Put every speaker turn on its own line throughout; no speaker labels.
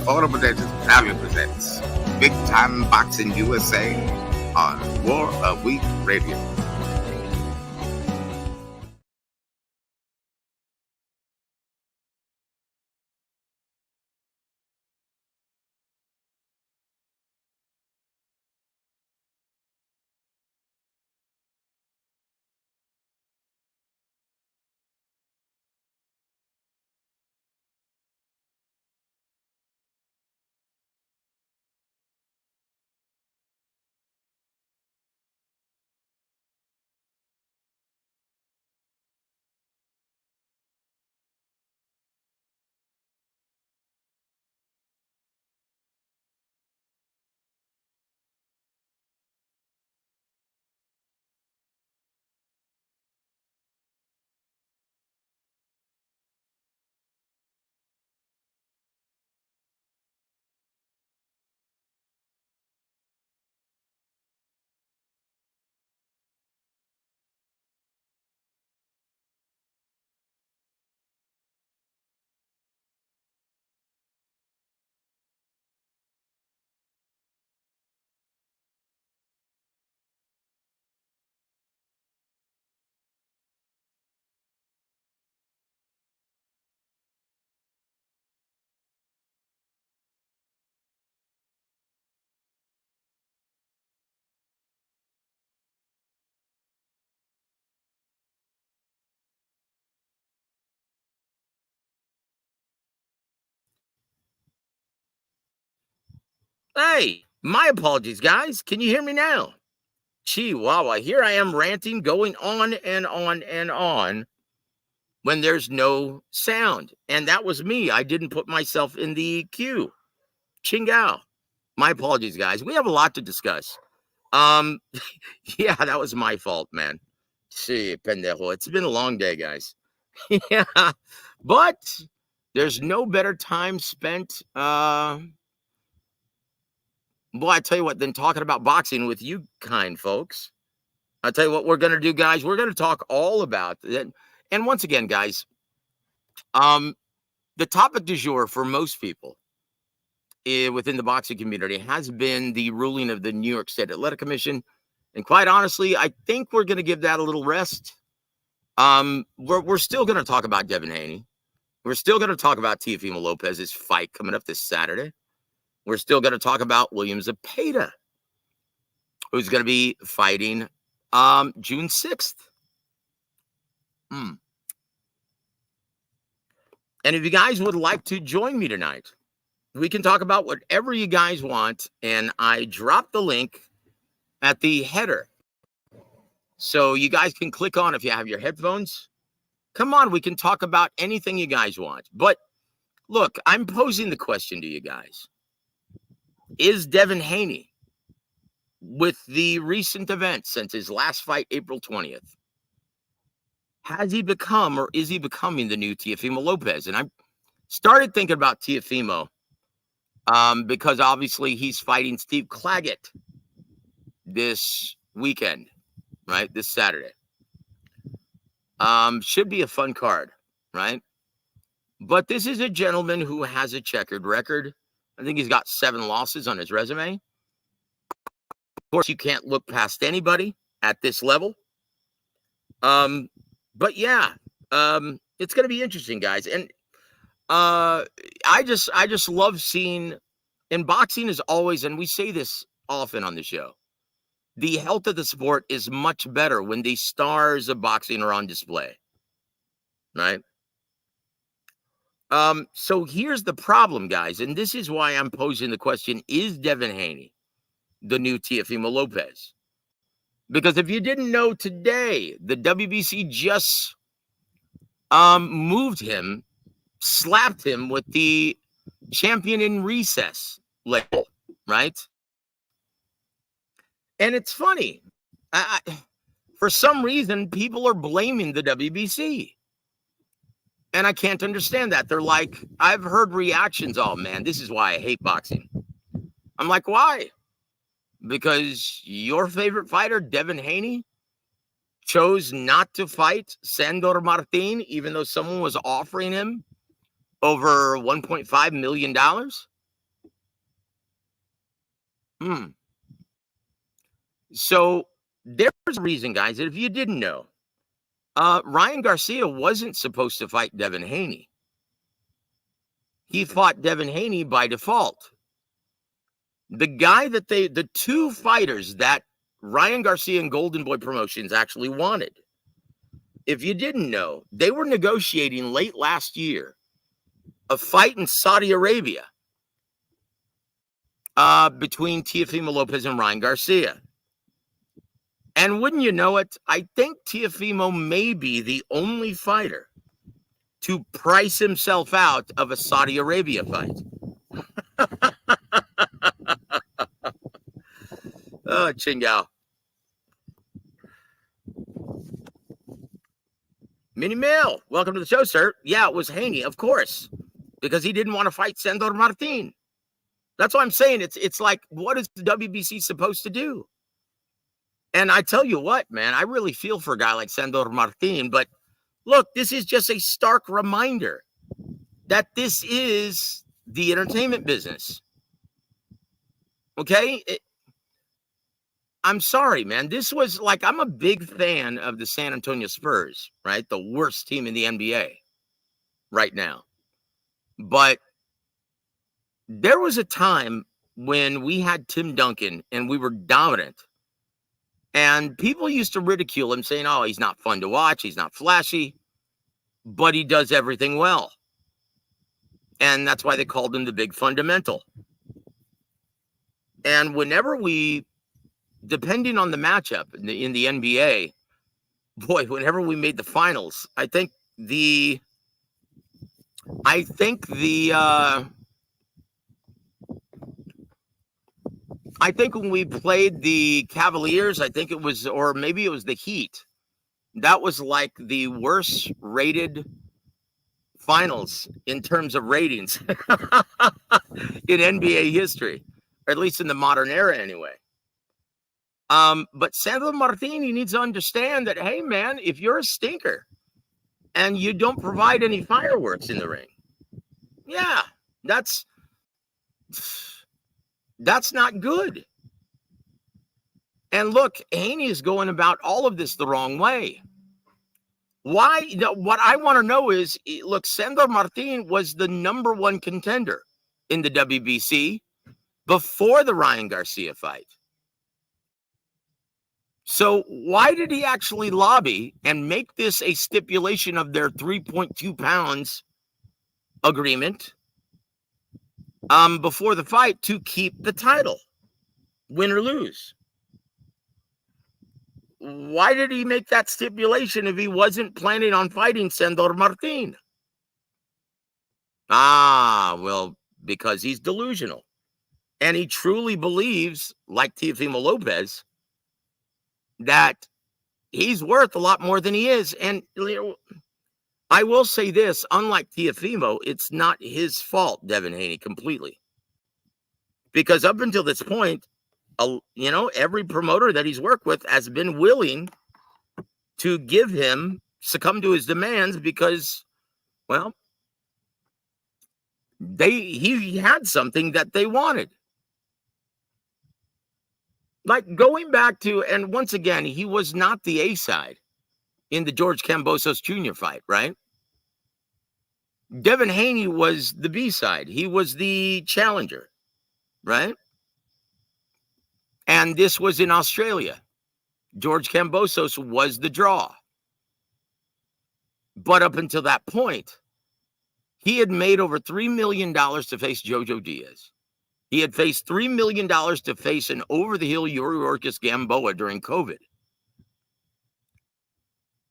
Automotive proudly presents Big Time Boxing USA on War of Week Radio.
Hey, my apologies, guys. Can you hear me now? Chihuahua, here I am ranting, going on and on and on when there's no sound. And that was me. I didn't put myself in the queue. Chingao. My apologies, guys. We have a lot to discuss. Yeah, that was my fault, man. Sí, pendejo. It's been a long day, guys. Yeah. But there's no better time spent boy, I tell you what, than talking about boxing with you kind folks. I'll tell you what we're going to do, guys. We're going to talk all about it. And once again, guys, the topic du jour for most people within the boxing community has been the ruling of the New York State Athletic Commission. And quite honestly, I think we're going to give that a little rest. We're still going to talk about Devin Haney. We're still going to talk about Teofimo Lopez's fight coming up this Saturday. We're still going to talk about William Zepeda, who's going to be fighting June 6th. And if you guys would like to join me tonight, we can talk about whatever you guys want. And I dropped the link at the header. So you guys can click on if you have your headphones. Come on, we can talk about anything you guys want. But look, I'm posing the question to you guys. Is Devin Haney, with the recent events since his last fight, April 20th, has he become or is he becoming the new Teofimo Lopez? And I started thinking about Teofimo because obviously he's fighting Steve Claggett this weekend, right? This Saturday. Should be a fun card, right? But this is a gentleman who has a checkered record. I think he's got 7 losses on his resume. Of course, you can't look past anybody at this level. But yeah, it's going to be interesting, guys. And I just love seeing, and boxing is always, and we say this often on the show, the health of the sport is much better when the stars of boxing are on display, right? So here's the problem, guys, and this is why I'm posing the question, is Devin Haney the new Teofimo Lopez? Because if you didn't know today, the WBC just moved him, slapped him with the champion in recess label, right? And it's funny. For some reason, people are blaming the WBC. And I can't understand that. They're like, I've heard reactions. Oh, man, this is why I hate boxing. I'm like, why? Because your favorite fighter, Devin Haney, chose not to fight Sandor Martin, even though someone was offering him over $1.5 million. So there's a reason, guys, that if you didn't know, Ryan Garcia wasn't supposed to fight Devin Haney. He fought Devin Haney by default. The two fighters that Ryan Garcia and Golden Boy Promotions actually wanted, if you didn't know, they were negotiating late last year a fight in Saudi Arabia between Teofimo Lopez and Ryan Garcia. And wouldn't you know it, I think Teofimo may be the only fighter to price himself out of a Saudi Arabia fight. Oh, Chingao. Mini Mail, welcome to the show, sir. Yeah, it was Haney, of course, because he didn't want to fight Sandor Martin. That's what I'm saying. It's like, what is the WBC supposed to do? And I tell you what, man, I really feel for a guy like Sandor Martin. But look, this is just a stark reminder that this is the entertainment business. Okay? I'm sorry, man. This was like, I'm a big fan of the San Antonio Spurs, right? The worst team in the NBA right now. But there was a time when we had Tim Duncan and we were dominant. And people used to ridicule him, saying, oh, he's not fun to watch. He's not flashy, but he does everything well. And that's why they called him the big fundamental. And whenever we, depending on the matchup in the NBA, boy, whenever we made the finals, I think when we played the Cavaliers, I think it was, or maybe it was the Heat, that was like the worst rated finals in terms of ratings in NBA history, or at least in the modern era anyway. But Sandro Martini needs to understand that, hey, man, if you're a stinker and you don't provide any fireworks in the ring, yeah, that's not good. And look, Haney is going about all of this the wrong way. Why? What I want to know is, look, Sandor Martin was the number one contender in the WBC before the Ryan Garcia fight. So why did he actually lobby and make this a stipulation of their 3.2 pounds agreement before the fight to keep the title, win or lose? Why did he make that stipulation if he wasn't planning on fighting Sandor Martin? Well, because he's delusional. And he truly believes, like Teofimo Lopez, that he's worth a lot more than he is. And I will say this, unlike Teofimo, it's not his fault, Devin Haney, completely. Because up until this point, every promoter that he's worked with has been willing to succumb to his demands because, well, he had something that they wanted. Like going back to, and once again, he was not the A side in the George Kambosos Jr. fight, right? Devin Haney was the B side. He was the challenger, right? And this was in Australia. George Kambosos was the draw. But up until that point, he had made over $3 million to face Jojo Diaz. He had faced $3 million to face an over-the-hill Yuri Orkis Gamboa during COVID.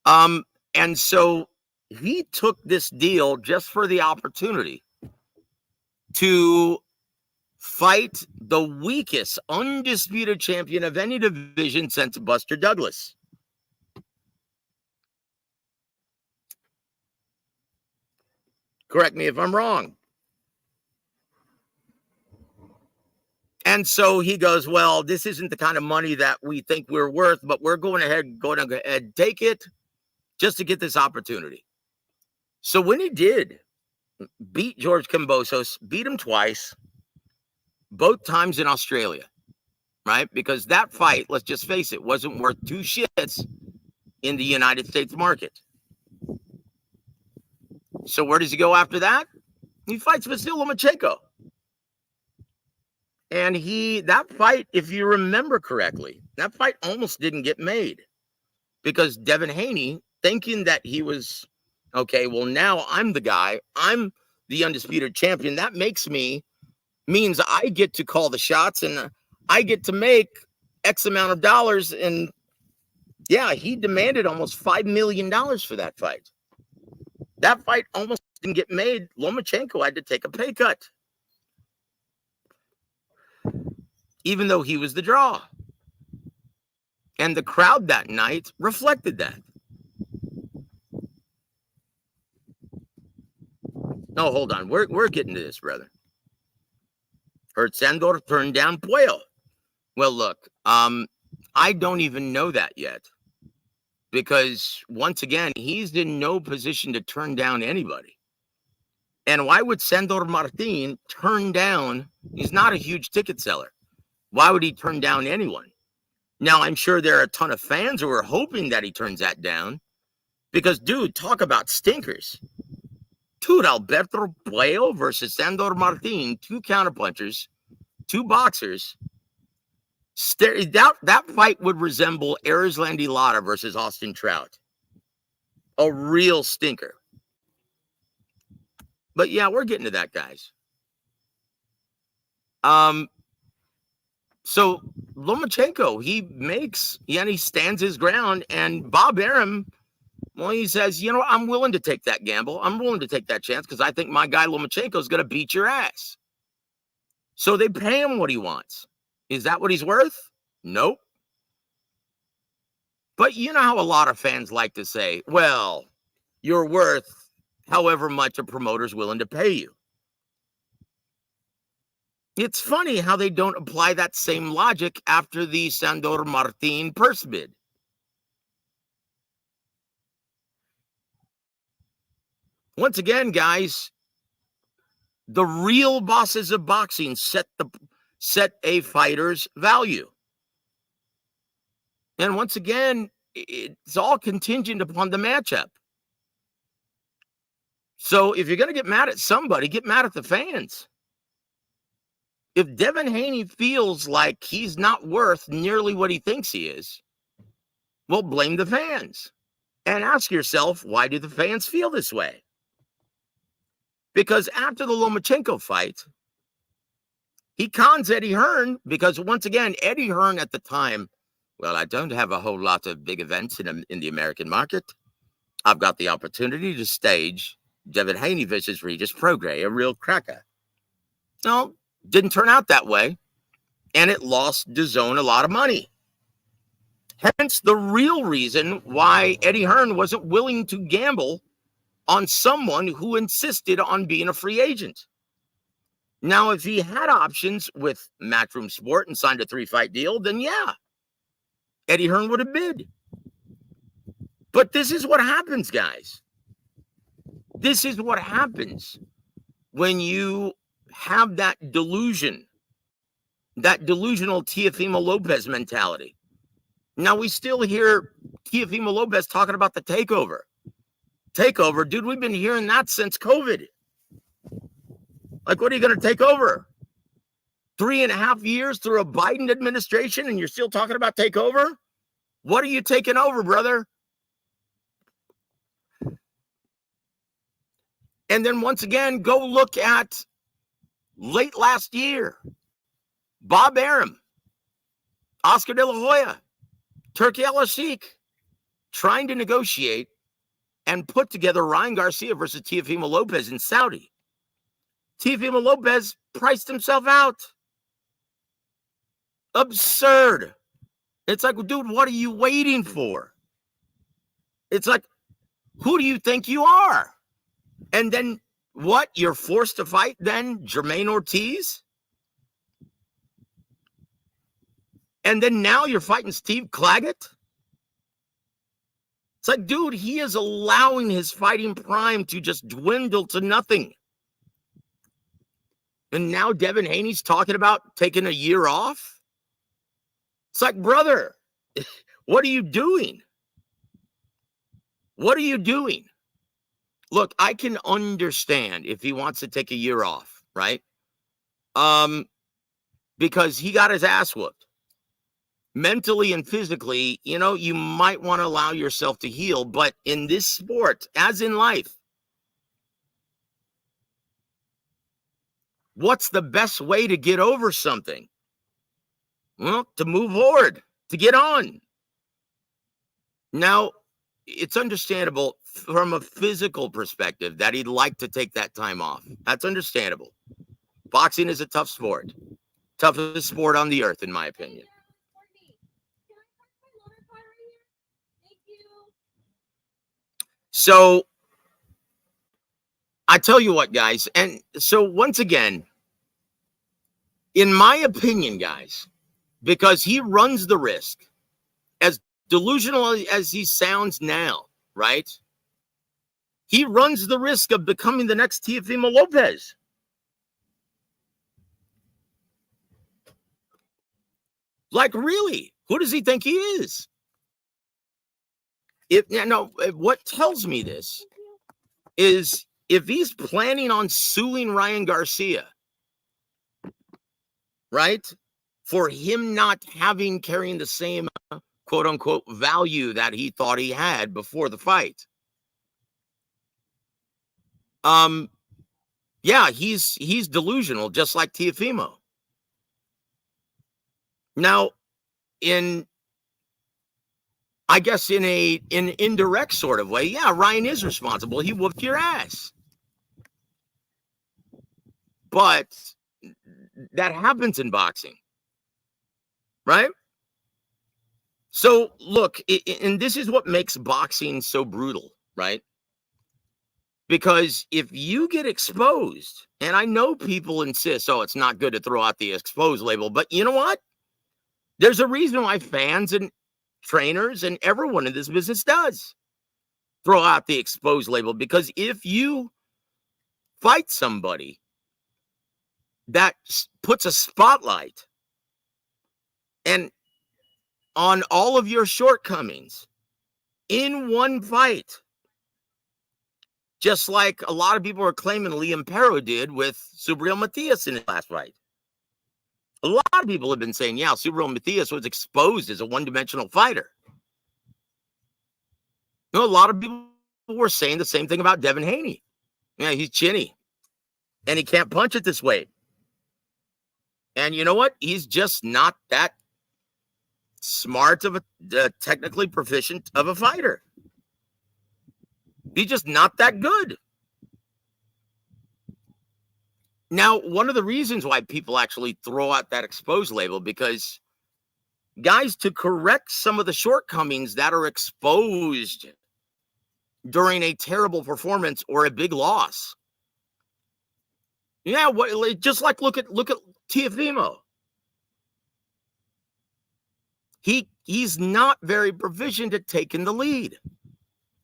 And so he took this deal just for the opportunity to fight the weakest undisputed champion of any division since Buster Douglas. Correct me if I'm wrong. And so he goes, well, this isn't the kind of money that we think we're worth, but we're going ahead and take it just to get this opportunity. So when he did beat George Kambosos, beat him twice, both times in Australia. right? Because that fight, let's just face it, wasn't worth two shits in the United States market. So where does he go after that? He fights Vasyl Lomachenko. And that fight, if you remember correctly, that fight almost didn't get made because Devin Haney, thinking that he was, okay, well, now I'm the guy, I'm the undisputed champion. That means I get to call the shots and I get to make X amount of dollars. And yeah, he demanded almost $5 million for that fight. That fight almost didn't get made. Lomachenko had to take a pay cut, even though he was the draw. And the crowd that night reflected that. No, hold on. We're getting to this, brother. Heard Sandor turned down Puello. Well, look, I don't even know that yet. Because once again, he's in no position to turn down anybody. And why would Sandor Martin turn down? He's not a huge ticket seller. Why would he turn down anyone? Now, I'm sure there are a ton of fans who are hoping that he turns that down. Because, dude, talk about stinkers. Dude, Alberto Puello versus Sandor Martin, two counterpunchers, two boxers. That fight would resemble Erislandy Lara versus Austin Trout. A real stinker. But yeah, we're getting to that, guys. So Lomachenko, he stands his ground, and Bob Arum, well, he says, I'm willing to take that gamble. I'm willing to take that chance because I think my guy Lomachenko is going to beat your ass. So they pay him what he wants. Is that what he's worth? Nope. But you know how a lot of fans like to say, well, you're worth however much a promoter's willing to pay you. It's funny how they don't apply that same logic after the Sandor Martin purse bid. Once again, guys, the real bosses of boxing set a fighter's value. And once again, it's all contingent upon the matchup. So if you're going to get mad at somebody, get mad at the fans. If Devin Haney feels like he's not worth nearly what he thinks he is, well, blame the fans. And ask yourself, why do the fans feel this way? Because after the Lomachenko fight, he cons Eddie Hearn because, once again, Eddie Hearn at the time, well, I don't have a whole lot of big events in the American market. I've got the opportunity to stage Devin Haney versus Regis Prograis, a real cracker. No, didn't turn out that way, and it lost DAZN a lot of money. Hence the real reason why Eddie Hearn wasn't willing to gamble on someone who insisted on being a free agent. Now, if he had options with Matchroom Sport and signed a 3-fight deal, then yeah, Eddie Hearn would have bid. But this is what happens, guys. This is what happens when you have that delusion, that delusional Teofimo Lopez mentality. Now, we still hear Teofimo Lopez talking about the takeover. Takeover? Dude, we've been hearing that since COVID. Like, what are you going to take over? 3.5 years through a Biden administration and you're still talking about takeover? What are you taking over, brother? And then once again, go look at late last year. Bob Arum, Oscar De La Hoya, Turki Al-Sheikh, trying to negotiate and put together Ryan Garcia versus Teofimo Lopez in Saudi. Teofimo Lopez priced himself out. Absurd. It's like, dude, what are you waiting for? It's like, who do you think you are? And then what? You're forced to fight then Jermaine Ortiz? And then now you're fighting Steve Claggett? It's like, dude, he is allowing his fighting prime to just dwindle to nothing. And now Devin Haney's talking about taking a year off? It's like, brother, what are you doing? What are you doing? Look, I can understand if he wants to take a year off, right? Because he got his ass whooped. Mentally and physically, you might want to allow yourself to heal. But in this sport, as in life, what's the best way to get over something? Well, to move forward, to get on. Now, it's understandable from a physical perspective that he'd like to take that time off. That's understandable. Boxing is a tough sport. Toughest sport on the earth, in my opinion. So, I tell you what, guys. And so, once again, in my opinion, guys, because he runs the risk, as delusional as he sounds now, right? He runs the risk of becoming the next Teofimo Lopez. Like, really? Who does he think he is? What tells me this is if he's planning on suing Ryan Garcia, right, for him not carrying the same quote unquote value that he thought he had before the fight. Yeah, he's delusional, just like Teofimo. Now, I guess in an indirect sort of way, yeah, Ryan is responsible. He whooped your ass. But that happens in boxing, right? So, look, and this is what makes boxing so brutal, right? Because if you get exposed, and I know people insist, oh, it's not good to throw out the exposed label, but you know what? There's a reason why fans and trainers and everyone in this business does throw out the exposed label, because if you fight somebody that puts a spotlight and on all of your shortcomings in one fight, just like a lot of people are claiming Liam Perro did with Subriel Matias in his last fight. A lot of people have been saying, yeah, Subriel Matias was exposed as a one-dimensional fighter. A lot of people were saying the same thing about Devin Haney. Yeah, he's chinny, and he can't punch it this way. And you know what? He's just not that smart of a technically proficient of a fighter. He's just not that good. Now, one of the reasons why people actually throw out that exposed label, because guys, to correct some of the shortcomings that are exposed during a terrible performance or a big loss. Yeah, just like look at Teofimo. He's not very proficient at taking the lead.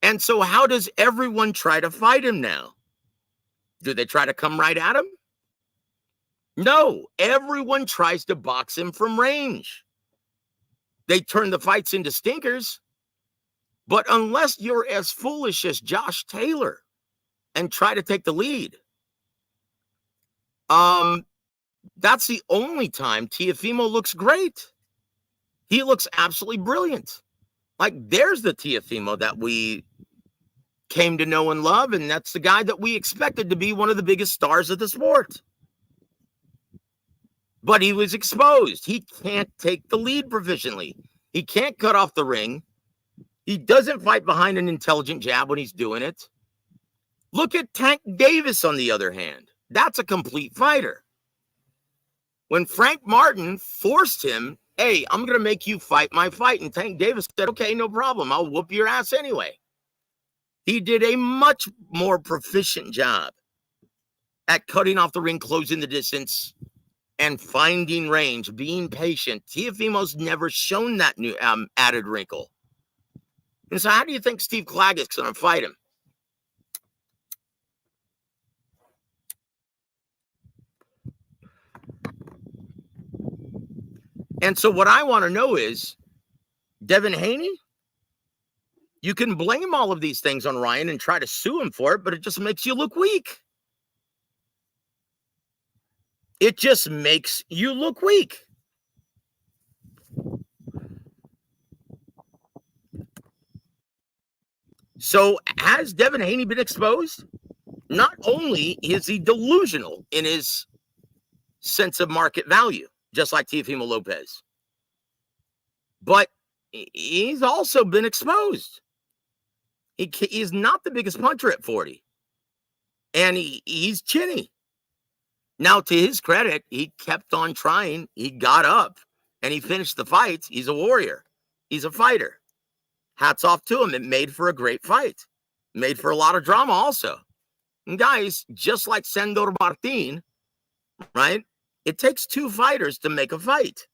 And so how does everyone try to fight him now? Do they try to come right at him? No, everyone tries to box him from range. They turn the fights into stinkers. But unless you're as foolish as Josh Taylor and try to take the lead, that's the only time Teofimo looks great. He looks absolutely brilliant. Like, there's the Teofimo that we came to know and love, and that's the guy that we expected to be one of the biggest stars of the sport. But he was exposed. He can't take the lead proficiently. He can't cut off the ring. He doesn't fight behind an intelligent jab when he's doing it. Look at Tank Davis, on the other hand. That's a complete fighter. When Frank Martin forced him, hey, I'm going to make you fight my fight, and Tank Davis said, okay, no problem. I'll whoop your ass anyway. He did a much more proficient job at cutting off the ring, closing the distance, and finding range, being patient. Teofimo's never shown that new added wrinkle. And so how do you think Steve Claggett's going to fight him? And so what I want to know is, Devin Haney, you can blame all of these things on Ryan and try to sue him for it, but it just makes you look weak. It just makes you look weak. So has Devin Haney been exposed? Not only is he delusional in his sense of market value, just like Teofimo Lopez, but he's also been exposed. He's not the biggest puncher at 40, and he's chinny. Now, to his credit, he kept on trying. He got up, and he finished the fight. He's a warrior. He's a fighter. Hats off to him. It made for a great fight. Made for a lot of drama also. And guys, just like Sandor Martin, right? It takes two fighters to make a fight.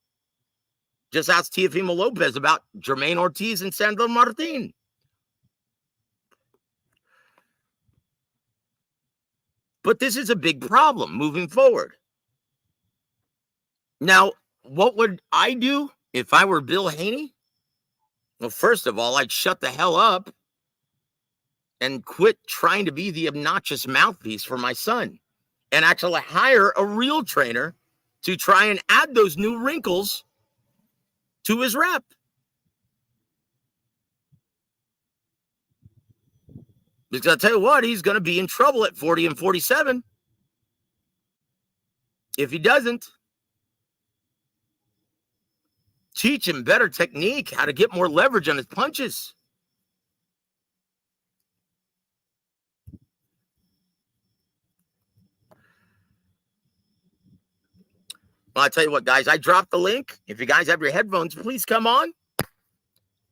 Just ask Teofimo Lopez about Jermaine Ortiz and Sandor Martin. But this is a big problem moving forward. Now, what would I do if I were Bill Haney? Well, first of all, I'd shut the hell up and quit trying to be the obnoxious mouthpiece for my son and actually hire a real trainer to try and add those new wrinkles to his rep. Because I'll tell you what, he's going to be in trouble at 40 and 47 if he doesn't. Teach him better technique, how to get more leverage on his punches. Well, I'll tell you what, guys, I dropped the link. If you guys have your headphones, please come on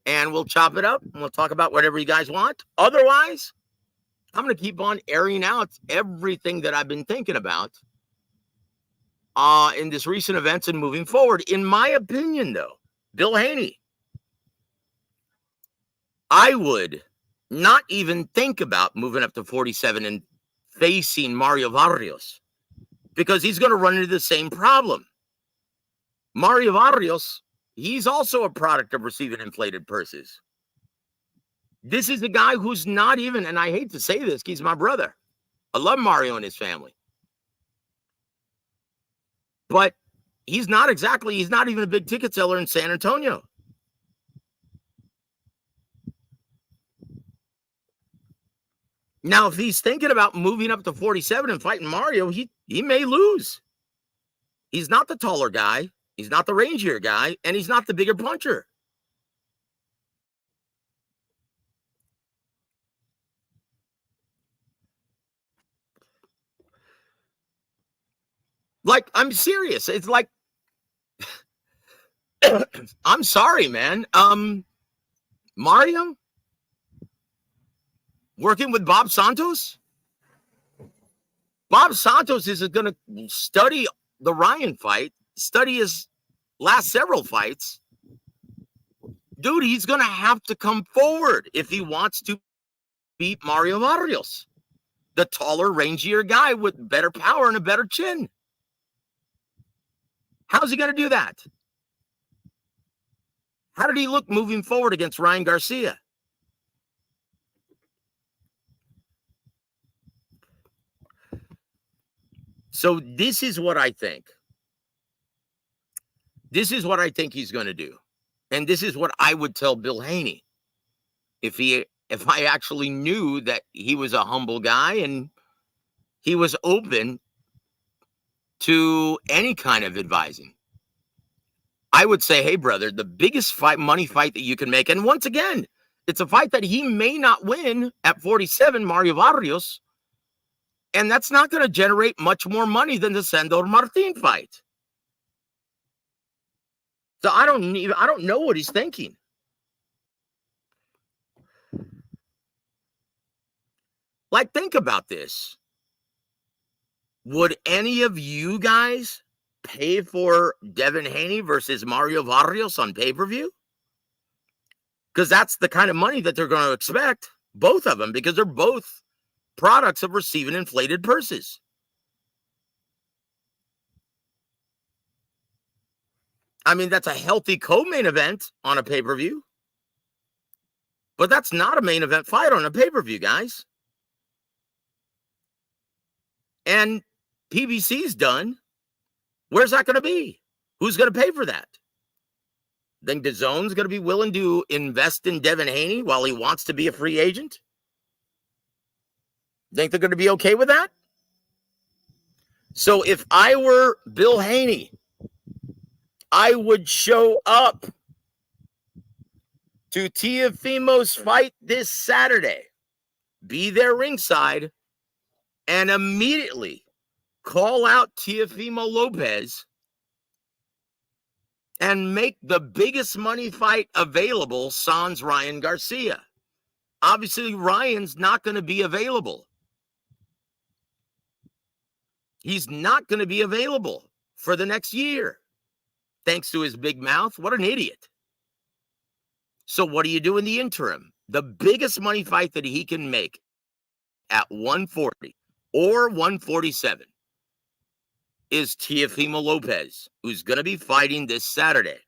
and we'll chop it up and we'll talk about whatever you guys want. Otherwise, I'm going to keep on airing out everything that I've been thinking about in this recent events and moving forward. In my opinion, though, Bill Haney, I would not even think about moving up to 47 and facing Mario Barrios because he's going to run into the same problem. Mario Barrios, he's also a product of receiving inflated purses. This is a guy who's not even, and I hate to say this, he's my brother. I love Mario and his family. But he's not even a big ticket seller in San Antonio. Now, if he's thinking about moving up to 47 and fighting Mario, he may lose. He's not the taller guy. He's not the rangier guy. And he's not the bigger puncher. Like, I'm serious. It's like, I'm sorry, man. Mario working with Bob Santos? Bob Santos is going to study the Ryan fight, study his last several fights. Dude, he's going to have to come forward if he wants to beat Mario Barrios, the taller, rangier guy with better power and a better chin. How's he going to do that? How did he look moving forward against Ryan Garcia? So this is what I think. This is what I think he's going to do. And this is what I would tell Bill Haney if I actually knew that he was a humble guy and he was open to any kind of advising. I would say, hey, brother, the biggest money fight that you can make, and once again, it's a fight that he may not win at 47, Mario Barrios, and that's not going to generate much more money than the Sandor Martin fight. So I don't know what he's thinking. Like, think about this. Would any of you guys pay for Devin Haney versus Mario Barrios on pay-per-view? Because that's the kind of money that they're going to expect, both of them, because they're both products of receiving inflated purses. I mean, that's a healthy co-main event on a pay-per-view. But that's not a main event fight on a pay-per-view, guys. And PBC's done. Where's that going to be? Who's going to pay for that? Think DAZN's going to be willing to invest in Devin Haney while he wants to be a free agent? Think they're going to be okay with that? So if I were Bill Haney, I would show up to Teofimo's fight this Saturday, be there ringside, and immediately call out Teofimo Lopez and make the biggest money fight available sans Ryan Garcia. Obviously, Ryan's not going to be available. He's not going to be available for the next year, thanks to his big mouth. What an idiot. So what do you do in the interim? The biggest money fight that he can make at 140 or 147 is Teofimo Lopez, who's going to be fighting this Saturday.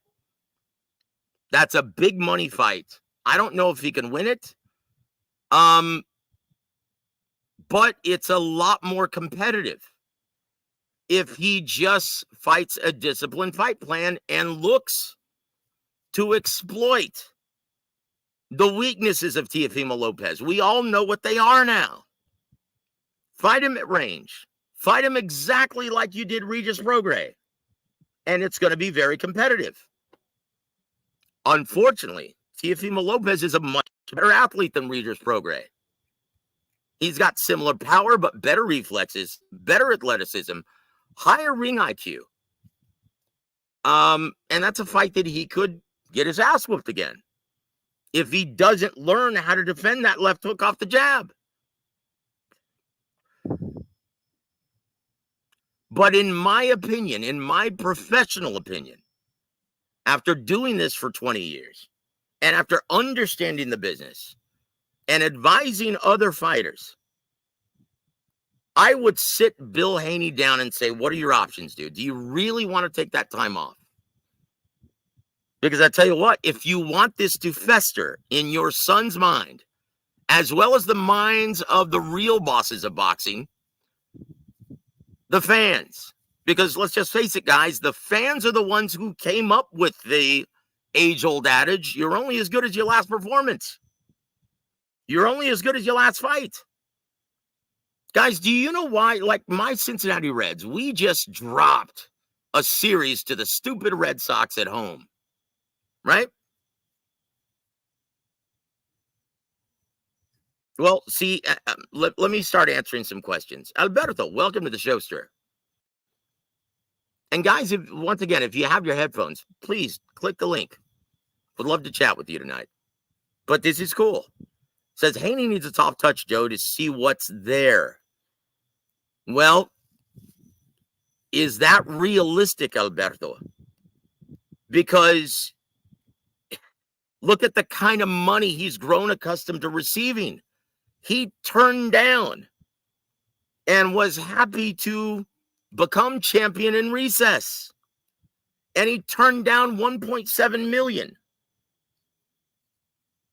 That's a big money fight. I don't know if he can win it. But it's a lot more competitive if he just fights a disciplined fight plan and looks to exploit the weaknesses of Teofimo Lopez. We all know what they are now. Fight him at range. Fight him exactly like you did Regis Prograis. And it's going to be very competitive. Unfortunately, Teofimo Lopez is a much better athlete than Regis Prograis. He's got similar power, but better reflexes, better athleticism, higher ring IQ. And that's a fight that he could get his ass whooped again if he doesn't learn how to defend that left hook off the jab. But in my opinion, in my professional opinion, after doing this for 20 years and after understanding the business and advising other fighters, I would sit Bill Haney down and say, what are your options, dude? Do you really want to take that time off? Because I tell you what, if you want this to fester in your son's mind, as well as the minds of the real bosses of boxing, the fans, because let's just face it, guys, the fans are the ones who came up with the age-old adage, you're only as good as your last performance. You're only as good as your last fight. Guys, do you know why? Like my Cincinnati Reds, we just dropped a series to the stupid Red Sox at home, right? Well, see, let me start answering some questions. Alberto, welcome to the show, sir. And guys, once again, if you have your headphones, please click the link. Would love to chat with you tonight. But this is cool. Says Haney needs a soft touch, Joe, to see what's there. Well, is that realistic, Alberto? Because look at the kind of money he's grown accustomed to receiving. He turned down and was happy to become champion in recess. And he turned down $1.7 million.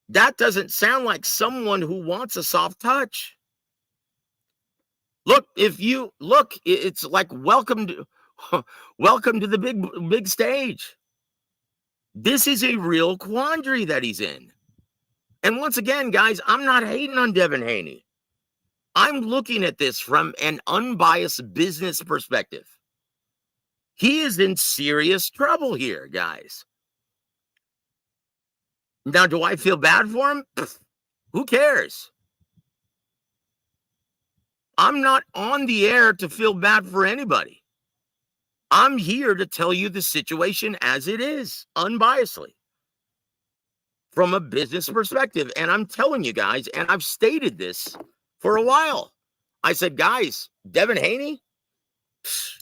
That doesn't sound like someone who wants a soft touch. Look, if you look, it's like welcome to the big stage. This is a real quandary that he's in. And once again, guys, I'm not hating on Devin Haney. I'm looking at this from an unbiased business perspective. He is in serious trouble here, guys. Now, do I feel bad for him? Who cares? I'm not on the air to feel bad for anybody. I'm here to tell you the situation as it is, unbiasedly, from a business perspective. And I'm telling you guys, and I've stated this for a while. I said, guys, Devin Haney,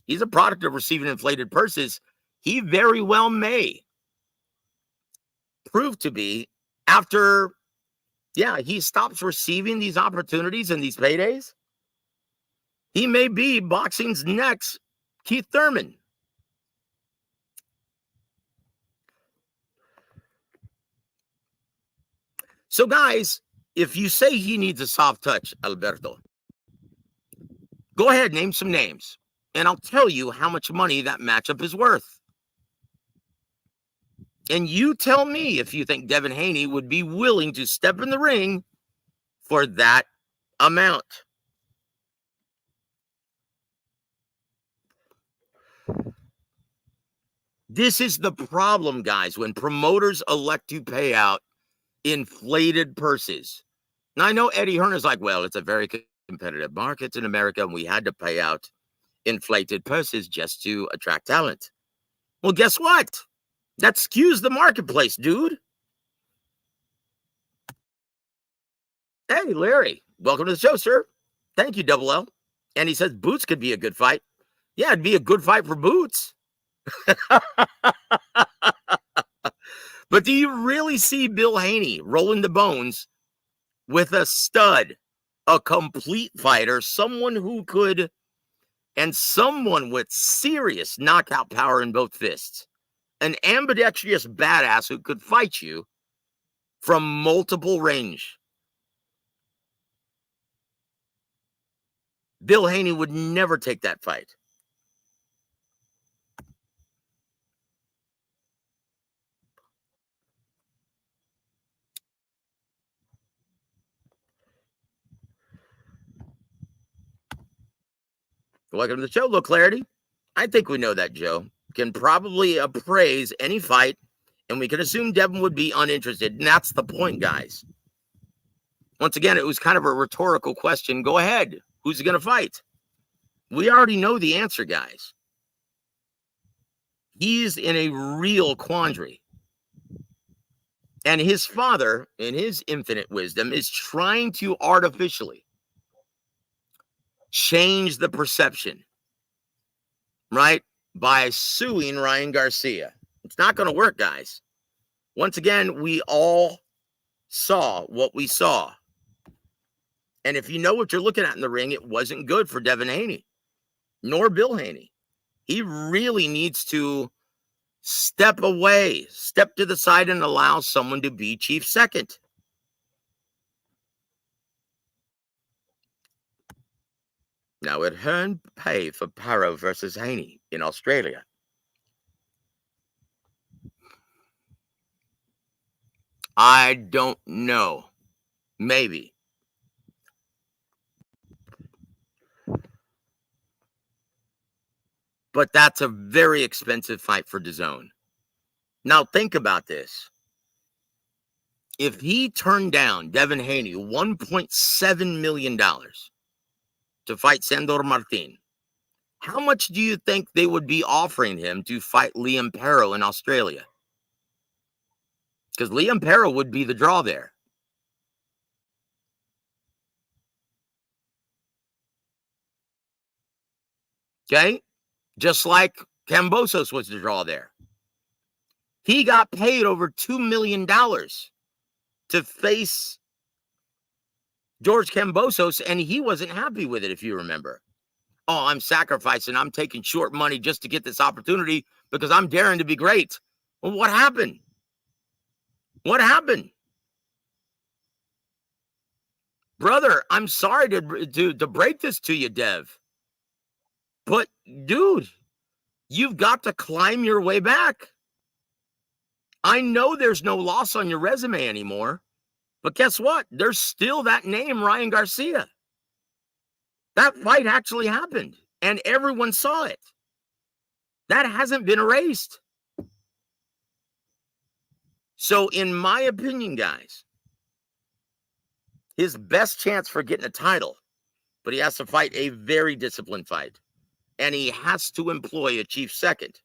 he's a product of receiving inflated purses. He very well may prove to be after, he stops receiving these opportunities and these paydays. He may be boxing's next Keith Thurman. So, guys, if you say he needs a soft touch, Alberto, go ahead, name some names, and I'll tell you how much money that matchup is worth. And you tell me if you think Devin Haney would be willing to step in the ring for that amount. This is the problem, guys, when promoters elect to pay out inflated purses. Now, I know Eddie Hearn is like, well, it's a very competitive market in America, and we had to pay out inflated purses just to attract talent. Well, guess what? That skews the marketplace, dude. Hey, Larry, welcome to the show, sir. Thank you, W.A.W. And he says Boots could be a good fight. Yeah, it'd be a good fight for Boots. But do you really see Bill Haney rolling the bones with a stud, a complete fighter, someone who could, and someone with serious knockout power in both fists, an ambidextrous badass who could fight you from multiple range? Bill Haney would never take that fight. Welcome to the show, Low Clarity. I think we know that Joe can probably appraise any fight, and we can assume Devin would be uninterested. And that's the point, guys. Once again, it was kind of a rhetorical question. Go ahead. Who's going to fight? We already know the answer, guys. He's in a real quandary. And his father, in his infinite wisdom, is trying to artificially change the perception, right? By suing Ryan Garcia. It's not going to work, guys. Once again, we all saw what we saw. And if you know what you're looking at in the ring, it wasn't good for Devin Haney, nor Bill Haney. He really needs to step away, step to the side, and allow someone to be chief second. Now, it Hearn pay for Paro versus Haney in Australia. I don't know. Maybe. But that's a very expensive fight for DAZN. Now, think about this. If he turned down Devin Haney $1.7 million to fight Sandor Martin, how much do you think they would be offering him to fight Liam Perro in Australia? Because Liam Perro would be the draw there. Okay? Just like Kambosos was the draw there. He got paid over $2 million to face George Kambosos, and he wasn't happy with it, if you remember. Oh, I'm sacrificing. I'm taking short money just to get this opportunity because I'm daring to be great. Well, what happened? What happened? Brother, I'm sorry to break this to you, Dev. But, dude, you've got to climb your way back. I know there's no loss on your resume anymore, but guess what? There's still that name, Ryan Garcia. That fight actually happened, and everyone saw it. That hasn't been erased. So, in my opinion, guys, his best chance for getting a title, but he has to fight a very disciplined fight, and he has to employ a chief second.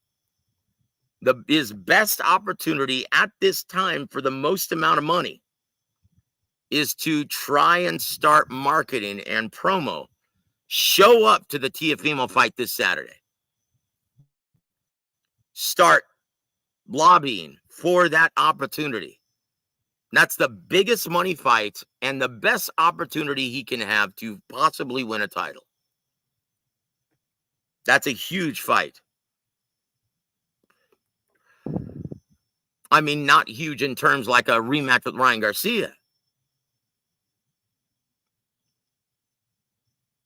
His best opportunity at this time for the most amount of money is to try and start marketing and promo. Show up to the Teofimo fight this Saturday. Start lobbying for that opportunity. That's the biggest money fight and the best opportunity he can have to possibly win a title. That's a huge fight. I mean, not huge in terms like a rematch with Ryan Garcia,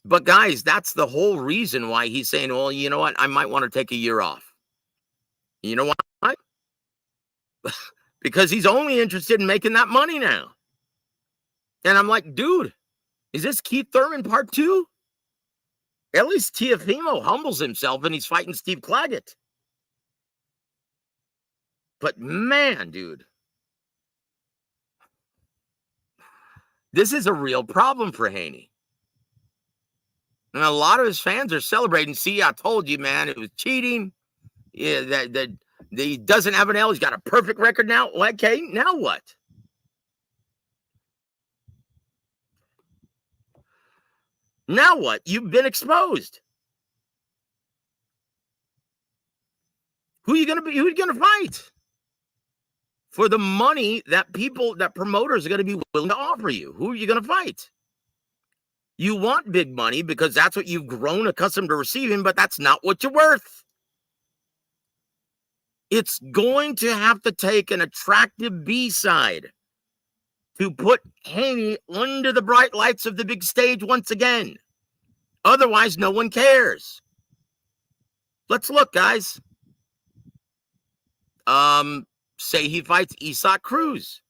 But guys, that's the whole reason why he's saying, well, you know what? I might want to take a year off. You know why? Because he's only interested in making that money now. And I'm like, dude, is this Keith Thurman part 2? At least Teofimo humbles himself and he's fighting Steve Claggett. But man, dude, this is a real problem for Haney. And a lot of his fans are celebrating. See, I told you, man, it was cheating. Yeah, that he doesn't have an L. He's got a perfect record now. Okay, now what? Now what? You've been exposed. Who are you gonna be? Who are you gonna fight for the money that promoters are gonna be willing to offer you? Who are you gonna fight? You want big money because that's what you've grown accustomed to receiving, but that's not what you're worth. It's going to have to take an attractive B-side to put Haney under the bright lights of the big stage once again. Otherwise, no one cares. Let's look, guys. Say he fights Isaac Cruz.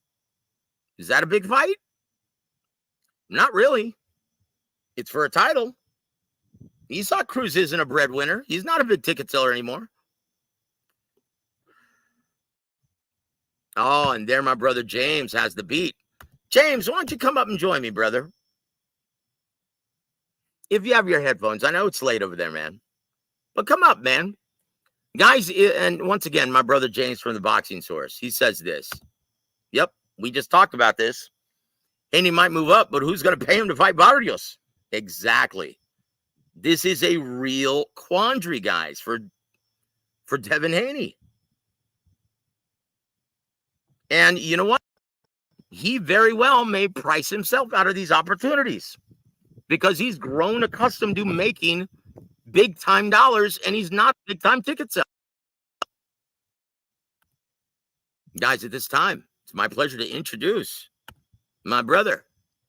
Is that a big fight? Not really. It's for a title. Isaac Cruz isn't a breadwinner. He's not a big ticket seller anymore. Oh, and there my brother James has the beat. James, why don't you come up and join me, brother? If you have your headphones. I know it's late over there, man. But come up, man. Guys, and once again, my brother James from the Boxing Source, he says this. Yep, we just talked about this. Haney might move up, but who's going to pay him to fight Barrios? Exactly. This is a real quandary, guys, for Devin Haney. And you know what? He very well may price himself out of these opportunities because he's grown accustomed to making big-time dollars, and he's not a big-time ticket seller. Guys, at this time, it's my pleasure to introduce my brother,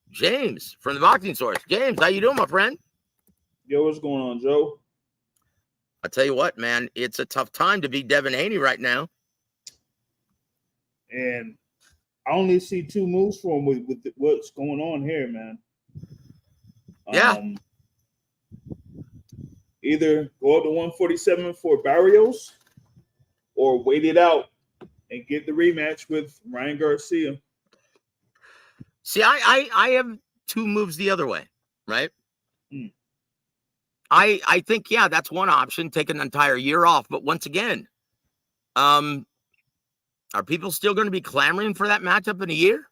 James, from the Boxing Source. James, how you doing, my friend?
Yo, what's going on, Joe?
I'll tell you what, man, it's a tough time to be Devin Haney right now.
And I only see 2 moves for him with what's going on here, man.
Yeah.
Either go up to 147 for Barrios or wait it out and get the rematch with Ryan Garcia.
See, I have 2 moves the other way, right? I think, yeah, that's one option, take an entire year off. But once again, are people still going to be clamoring for that matchup in a year?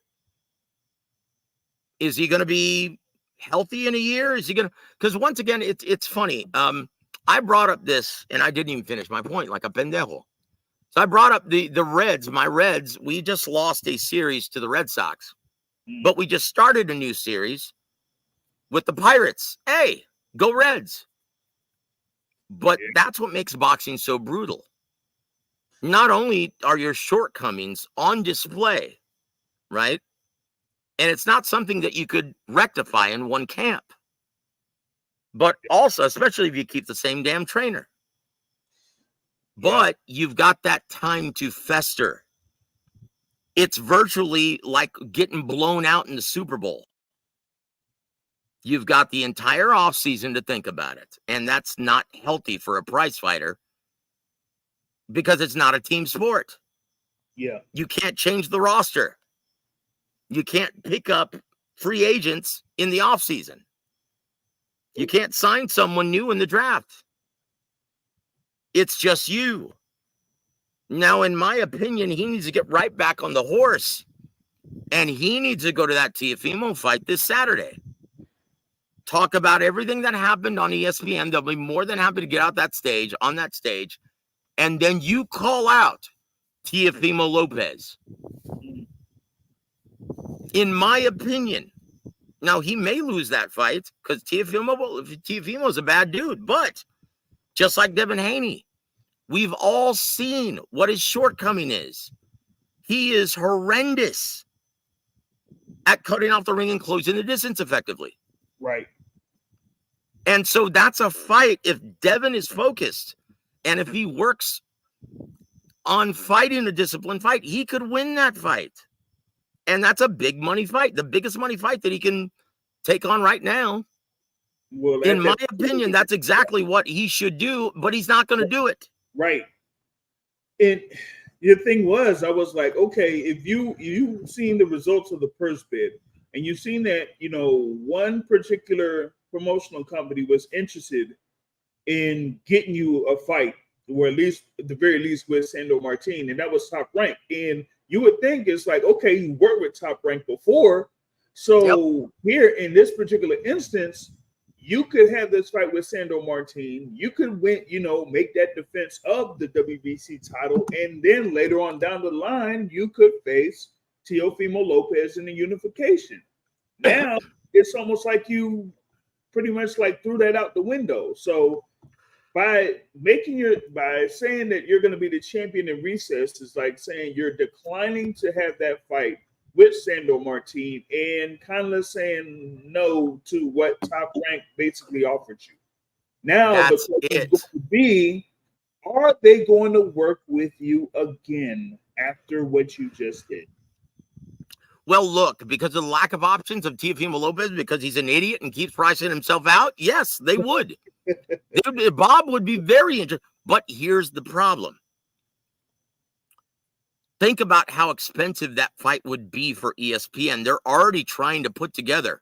Is he going to be healthy in a year? Is he going to? Because once again, it's funny. I brought up this, and I didn't even finish my point, like a pendejo. So I brought up the Reds. My Reds, we just lost a series to the Red Sox, but we just started a new series with the Pirates. Hey, go Reds! But that's what makes boxing so brutal. Not only are your shortcomings on display, right? And it's not something that you could rectify in one camp. But also, especially if you keep the same damn trainer. But you've got that time to fester. It's virtually like getting blown out in the Super Bowl. You've got the entire offseason to think about it. And that's not healthy for a prize fighter because it's not a team sport.
Yeah.
You can't change the roster. You can't pick up free agents in the offseason. You can't sign someone new in the draft. It's just you. Now, in my opinion, he needs to get right back on the horse. And he needs to go to that Teofimo fight this Saturday. Talk about everything that happened on ESPN. They'll be more than happy to get out on that stage. And then you call out Teofimo Lopez. In my opinion, now he may lose that fight because Teofimo is a bad dude, but just like Devin Haney, we've all seen what his shortcoming is. He is horrendous at cutting off the ring and closing the distance effectively.
Right.
And so that's a fight. If Devin is focused and if he works on fighting a disciplined fight, he could win that fight. And that's a big money fight, the biggest money fight that he can take on right now.
Well,
in my opinion, that's exactly what he should do, but he's not going to do it.
Right. And the thing was, I was like, okay, if you've seen the results of the purse bid and you've seen that, one particular promotional company was interested in getting you a fight, or at the very least with Sandor Martin, and that was Top Rank. And you would think it's like, okay, you worked with Top Rank before. So Here in this particular instance, you could have this fight with Sandor Martin. You could win, make that defense of the WBC title. And then later on down the line, you could face Teofimo Lopez in the unification. Now it's almost like you pretty much like threw that out the window. So by saying that you're going to be the champion in recess is like saying you're declining to have that fight with Sandor Martin and kind of saying no to what Top Rank basically offered you. Now the question is going to be, are they going to work with you again after what you just did?
Well, look, because of the lack of options of Teofimo Lopez, because he's an idiot and keeps pricing himself out, yes, they would. Bob would be very interested. But here's the problem. Think about how expensive that fight would be for ESPN. They're already trying to put together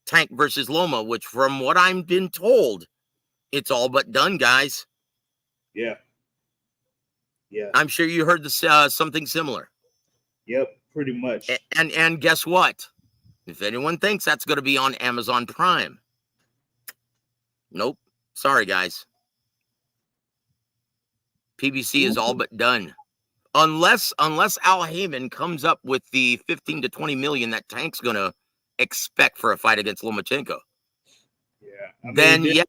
Tank versus Loma, which from what I've been told, it's all but done, guys.
Yeah.
I'm sure you heard this, something similar.
Yep, pretty much.
And guess what? If anyone thinks that's going to be on Amazon Prime, nope. Sorry, guys. PBC is all but done. Unless Al Heyman comes up with the 15 to 20 million that Tank's going to expect for a fight against Lomachenko.
Yeah.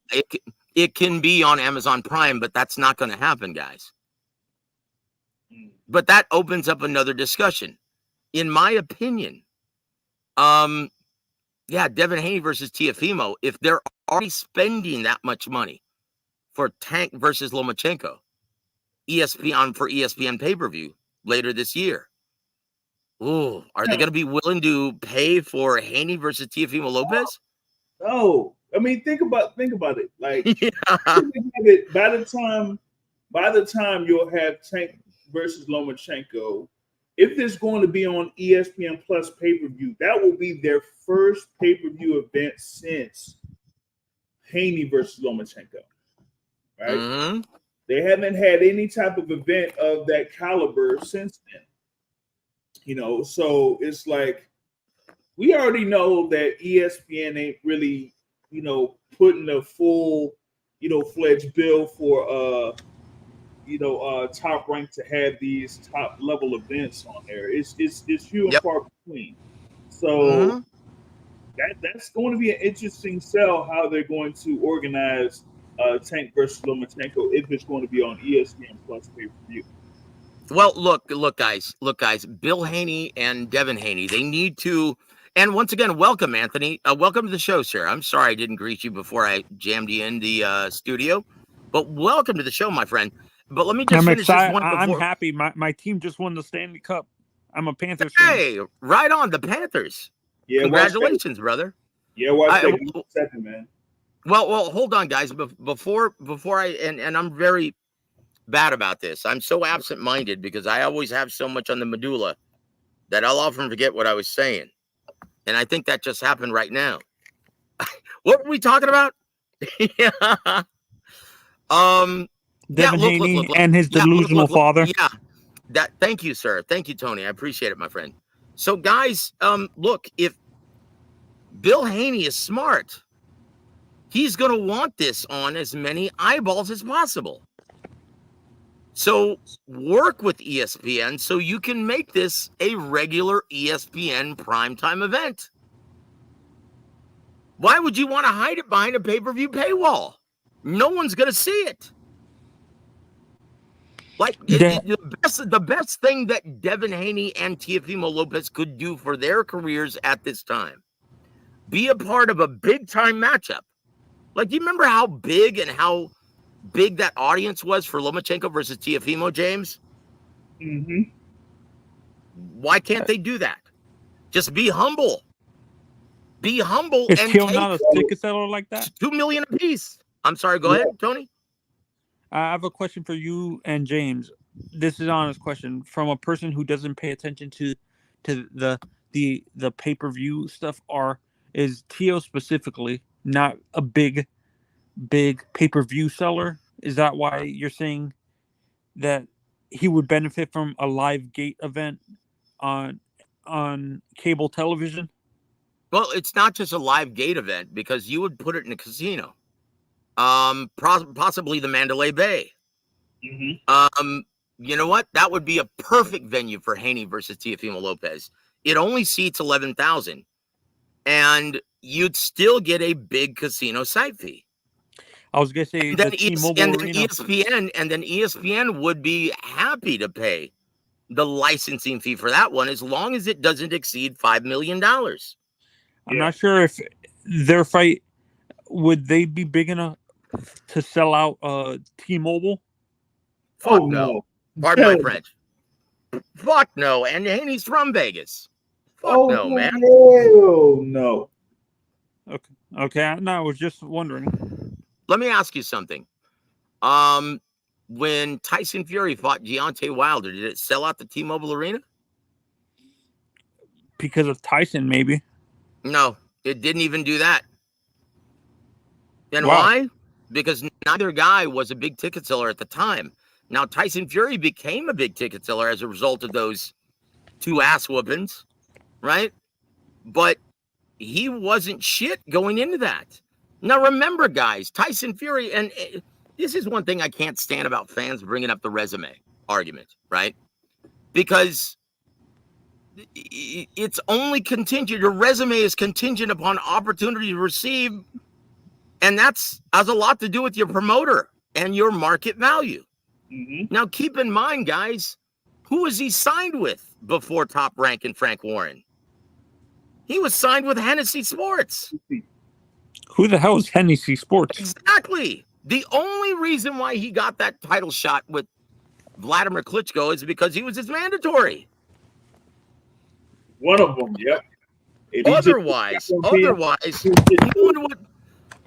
It can be on Amazon Prime, but that's not going to happen, guys. But that opens up another discussion. In my opinion, Devin Haney versus Teofimo, if they're already spending that much money for Tank versus Lomachenko, ESPN pay-per-view later this year. Ooh, are they going to be willing to pay for Haney versus Teofimo Lopez?
No. I mean, think about it. Like by the time you'll have Tank versus Lomachenko, if it's going to be on ESPN Plus pay-per-view, that will be their first pay-per-view event since Haney versus Lomachenko. Right?
Mm-hmm.
They haven't had any type of event of that caliber since then. So it's like we already know that ESPN ain't really, putting a full, fledged bill for Top Rank to have these top level events on there. It's few and far between. So that's going to be an interesting sell how they're going to organize Tank versus Lomachenko if it's going to be on ESPN Plus pay-per-view.
Well, look, guys. Bill Haney and Devin Haney, they need to. And once again, welcome, Anthony. Welcome to the show, sir. I'm sorry I didn't greet you before I jammed you in the studio, but welcome to the show, my friend. But let me just finish this one before.
I'm happy. My team just won the Stanley Cup. I'm a Panthers fan.
Hey, right on, the Panthers. Yeah, congratulations, brother.
Yeah, watch that second, man.
Well, hold on, guys. Before I and I'm very bad about this. I'm so absent-minded because I always have so much on the medulla that I'll often forget what I was saying. And I think that just happened right now. What were we talking about?
Devin Haney and his delusional father.
Yeah. Thank you, sir. Thank you, Tony. I appreciate it, my friend. So, guys, look, if Bill Haney is smart, he's going to want this on as many eyeballs as possible. So work with ESPN so you can make this a regular ESPN primetime event. Why would you want to hide it behind a pay-per-view paywall? No one's going to see it. Like the best thing that Devin Haney and Teofimo Lopez could do for their careers at this time, be a part of a big-time matchup Like, do you remember how big that audience was for Lomachenko versus Teofimo, James?
Mm-hmm.
Why can't they do that? Just be humble. Be humble
Is
and
Teal
take
not a ticket seller like that?
$2 million apiece. I'm sorry. Go ahead, Tony.
I have a question for you and James. This is an honest question from a person who doesn't pay attention to the pay-per-view stuff. Is Teo specifically not a big pay-per-view seller? Is that why you're saying that he would benefit from a live gate event on cable television?
Well, it's not just a live gate event because you would put it in a casino, possibly the Mandalay Bay.
Mm-hmm.
You know what? That would be a perfect venue for Haney versus Teofimo Lopez. It only seats 11,000, and you'd still get a big casino site fee.
I was gonna say the T-Mobile Arena.
ESPN would be happy to pay the licensing fee for that one as long as it doesn't exceed $5 million.
I'm not sure if their fight would they be big enough to sell out T-Mobile.
Fuck no. Pardon my French. Fuck no. And Haney's from Vegas. Fuck no, man.
Hell no.
Okay. No, I was just wondering.
Let me ask you something. When Tyson Fury fought Deontay Wilder, did it sell out the T-Mobile Arena?
Because of Tyson, maybe.
No, it didn't even do that. And
Wow.
why? Because neither guy was a big ticket seller at the time. Now, Tyson Fury became a big ticket seller as a result of those 2 ass whoopings, right? But he wasn't shit going into that. Now, remember, guys, Tyson Fury, and this is one thing I can't stand about fans bringing up the resume argument, right? Because it's only contingent. Your resume is contingent upon opportunity to receive, and that's has a lot to do with your promoter and your market value.
Mm-hmm.
Now, keep in mind, guys, who was he signed with before Top Rank and Frank Warren? He was signed with Hennessy Sports.
Who the hell is Hennessy Sports?
Exactly. The only reason why he got that title shot with Vladimir Klitschko is because he was his mandatory.
One of them, yep.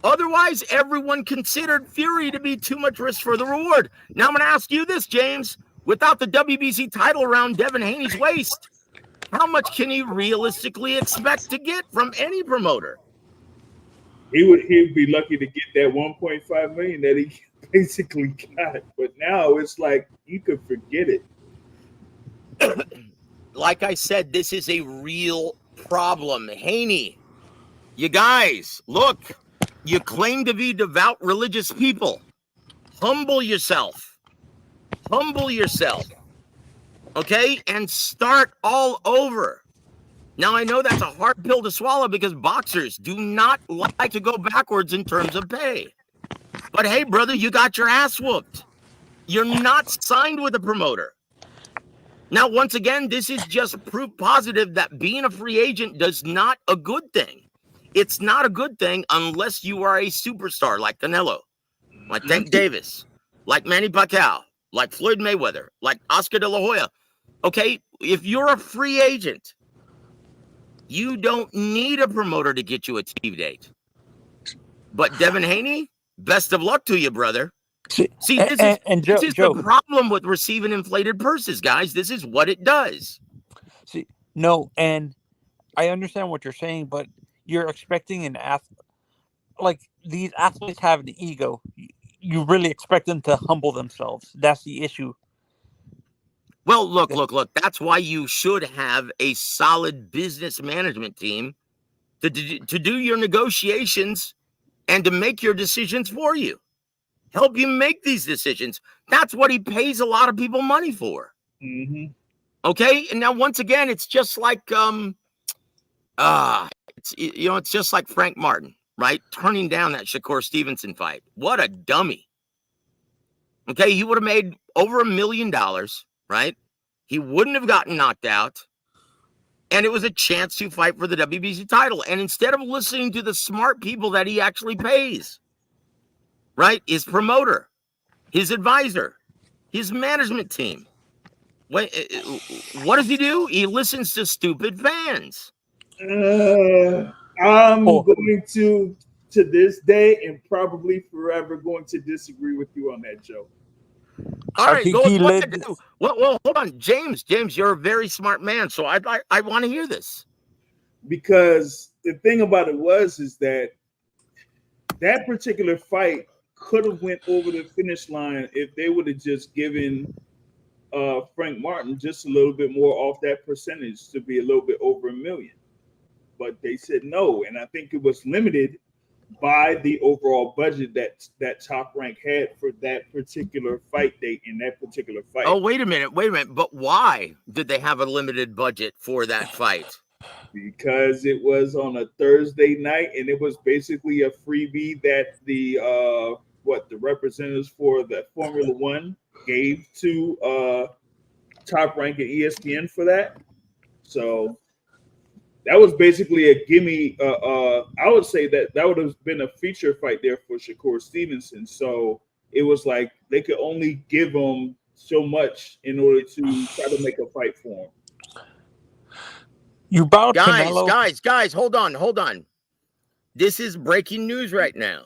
Otherwise, everyone considered Fury to be too much risk for the reward. Now I'm going to ask you this, James. Without the WBC title around Devin Haney's waist, how much can he realistically expect to get from any promoter?
He'd be lucky to get that 1.5 million that he basically got. But now it's like you could forget it.
Like I said, this is a real problem. Haney, you guys, look, you claim to be devout religious people. Humble yourself. Okay? And start all over. Now, I know that's a hard pill to swallow because boxers do not like to go backwards in terms of pay. But hey, brother, you got your ass whooped. You're not signed with a promoter. Now, once again, this is just proof positive that being a free agent does not a good thing. It's not a good thing unless you are a superstar like Canelo, like Tank Davis, like Manny Pacquiao, like Floyd Mayweather, like Oscar De La Hoya. Okay, if you're a free agent, you don't need a promoter to get you a TV date. But Devin Haney, best of luck to you, brother. See, this is the problem with receiving inflated purses, guys. This is what it does.
See, no, and I understand what you're saying, but you're expecting an athlete, like these athletes have an ego. You really expect them to humble themselves. That's the issue.
Well, look. That's why you should have a solid business management team to do your negotiations and to make your decisions for you. Help you make these decisions. That's what he pays a lot of people money for.
Mm-hmm.
Okay, and now once again, it's just like it's just like Frank Martin, right? Turning down that Shakur Stevenson fight. What a dummy. Okay, he would have made over $1 million, right? He wouldn't have gotten knocked out, and it was a chance to fight for the WBC title. And instead of listening to the smart people that he actually pays, right? His promoter, his advisor, his management team. What does he do? He listens to stupid fans.
I'm going to this day and probably forever going to disagree with you on that, Joe.
All right, go ahead. Well, hold on, James. James, you're a very smart man, so I want to hear this.
Because the thing about it is that particular fight could have went over the finish line if they would have just given Frank Martin just a little bit more off that percentage to be a little bit over $1 million. But they said no, and I think it was limited by the overall budget that Top Rank had for that particular fight date in that particular fight.
Oh, wait a minute. But why did they have a limited budget for that fight?
Because it was on a Thursday night, and it was basically a freebie that the representatives for the Formula One gave to Top Rank and ESPN for that. So that was basically a gimme. I would say that would have been a feature fight there for Shakur Stevenson. So it was like they could only give him so much in order to try to make a fight for him.
You brought
guys, hold on. This is breaking news right now.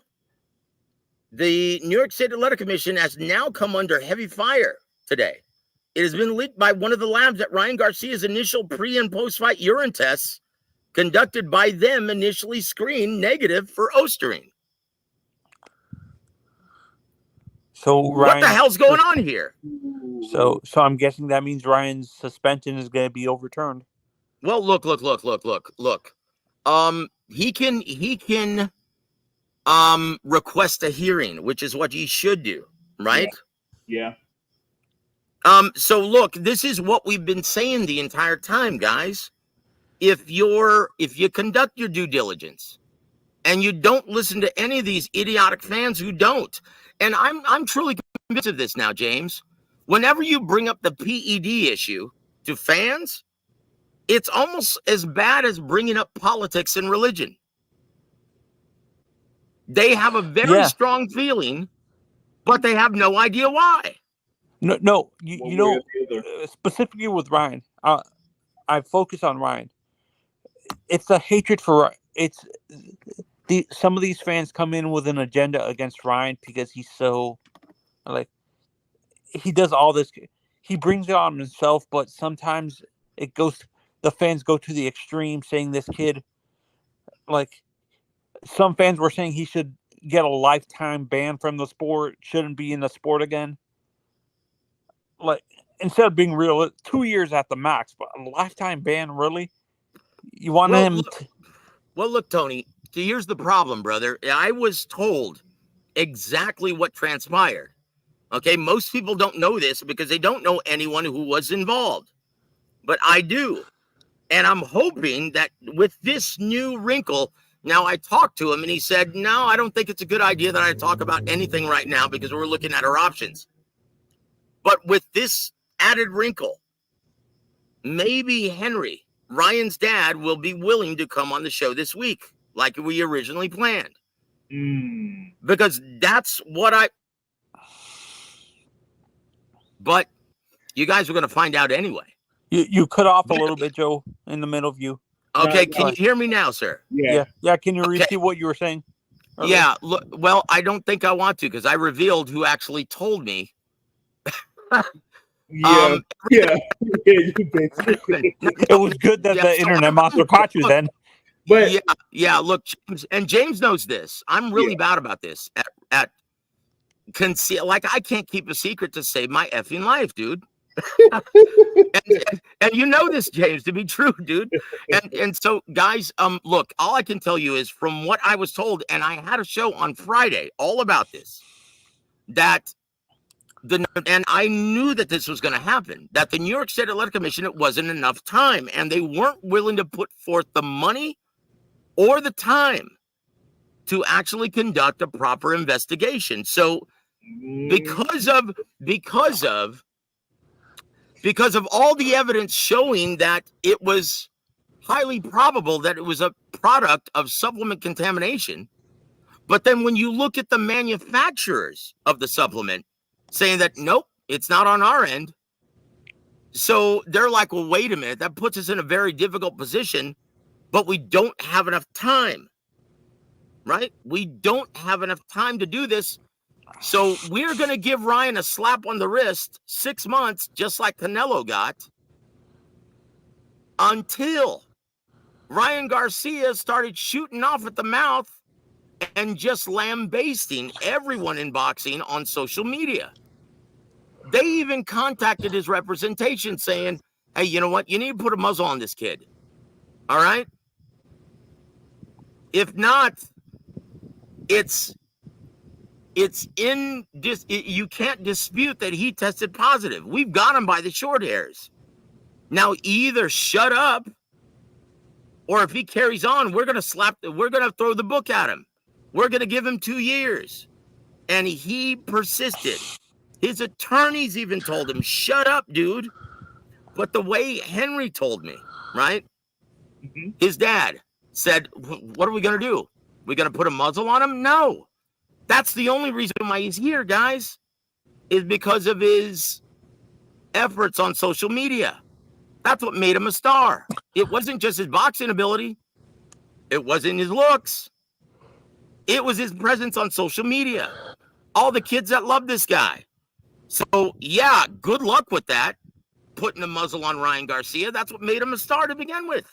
The New York State Athletic Commission has now come under heavy fire today. It has been leaked by one of the labs that Ryan Garcia's initial pre- and post-fight urine tests conducted by them initially screened negative for Osterine.
So
what the hell's going on here?
So I'm guessing that means Ryan's suspension is going to be overturned.
Well, look. He can request a hearing, which is what he should do, right?
Yeah.
So look, this is what we've been saying the entire time, guys. If you conduct your due diligence and you don't listen to any of these idiotic fans who don't, and I'm truly convinced of this now, James. Whenever you bring up the PED issue to fans, it's almost as bad as bringing up politics and religion. They have a very strong feeling, but they have no idea why.
No, you know, specifically with Ryan, I focus on Ryan. It's a hatred for some of these fans come in with an agenda against Ryan because he's so he does all this. He brings it on himself, but sometimes the fans go to the extreme, saying this kid, some fans were saying he should get a lifetime ban from the sport, shouldn't be in the sport again. Instead of being real, 2 years at the max, but a lifetime ban, really? You want him to...
Well, look, Tony, here's the problem, brother. I was told exactly what transpired. Okay, most people don't know this because they don't know anyone who was involved. But I do. And I'm hoping that with this new wrinkle, now I talked to him and he said, no, I don't think it's a good idea that I talk about anything right now because we're looking at our options. But with this added wrinkle, maybe Henry, Ryan's dad, will be willing to come on the show this week like we originally planned. Because that's what But you guys are going to find out anyway.
You cut off a little bit, Joe, in the middle of you.
Okay, can you hear me now, sir?
Yeah.
Can you repeat what you were saying?
Yeah, look, well, I don't think I want to because I revealed who actually told me.
You basically.
It was good that the internet monster caught you then.
But look, James knows this. I'm really bad about this. I can't keep a secret to save my effing life, dude. and you know this, James, to be true, dude. And so, guys, look, all I can tell you is from what I was told, and I had a show on Friday all about this, and I knew that this was going to happen, that the New York State Athletic Commission, it wasn't enough time, and they weren't willing to put forth the money or the time to actually conduct a proper investigation. So because of all the evidence showing that it was highly probable that it was a product of supplement contamination, But then when you look at the manufacturers of the supplement saying that, nope, it's not on our end. So they're like, well, wait a minute. That puts us in a very difficult position, but we don't have enough time, right? We don't have enough time to do this. So we're going to give Ryan a slap on the wrist, 6 months, just like Canelo got, until Ryan Garcia started shooting off at the mouth and just lambasting everyone in boxing on social media. They even contacted his representation saying, hey, you know what? You need to put a muzzle on this kid. All right? If not, you can't dispute that he tested positive. We've got him by the short hairs. Now, either shut up, or if he carries on, we're going to throw the book at him. We're going to give him 2 years. And he persisted. His attorneys even told him, shut up, dude. But the way Henry told me, right? Mm-hmm. His dad said, what are we going to do? We going to put a muzzle on him? No. That's the only reason why he's here, guys, is because of his efforts on social media. That's what made him a star. It wasn't just his boxing ability. It wasn't his looks. It was his presence on social media. All the kids that love this guy. So, yeah, good luck with that. Putting a muzzle on Ryan Garcia. That's what made him a star to begin with.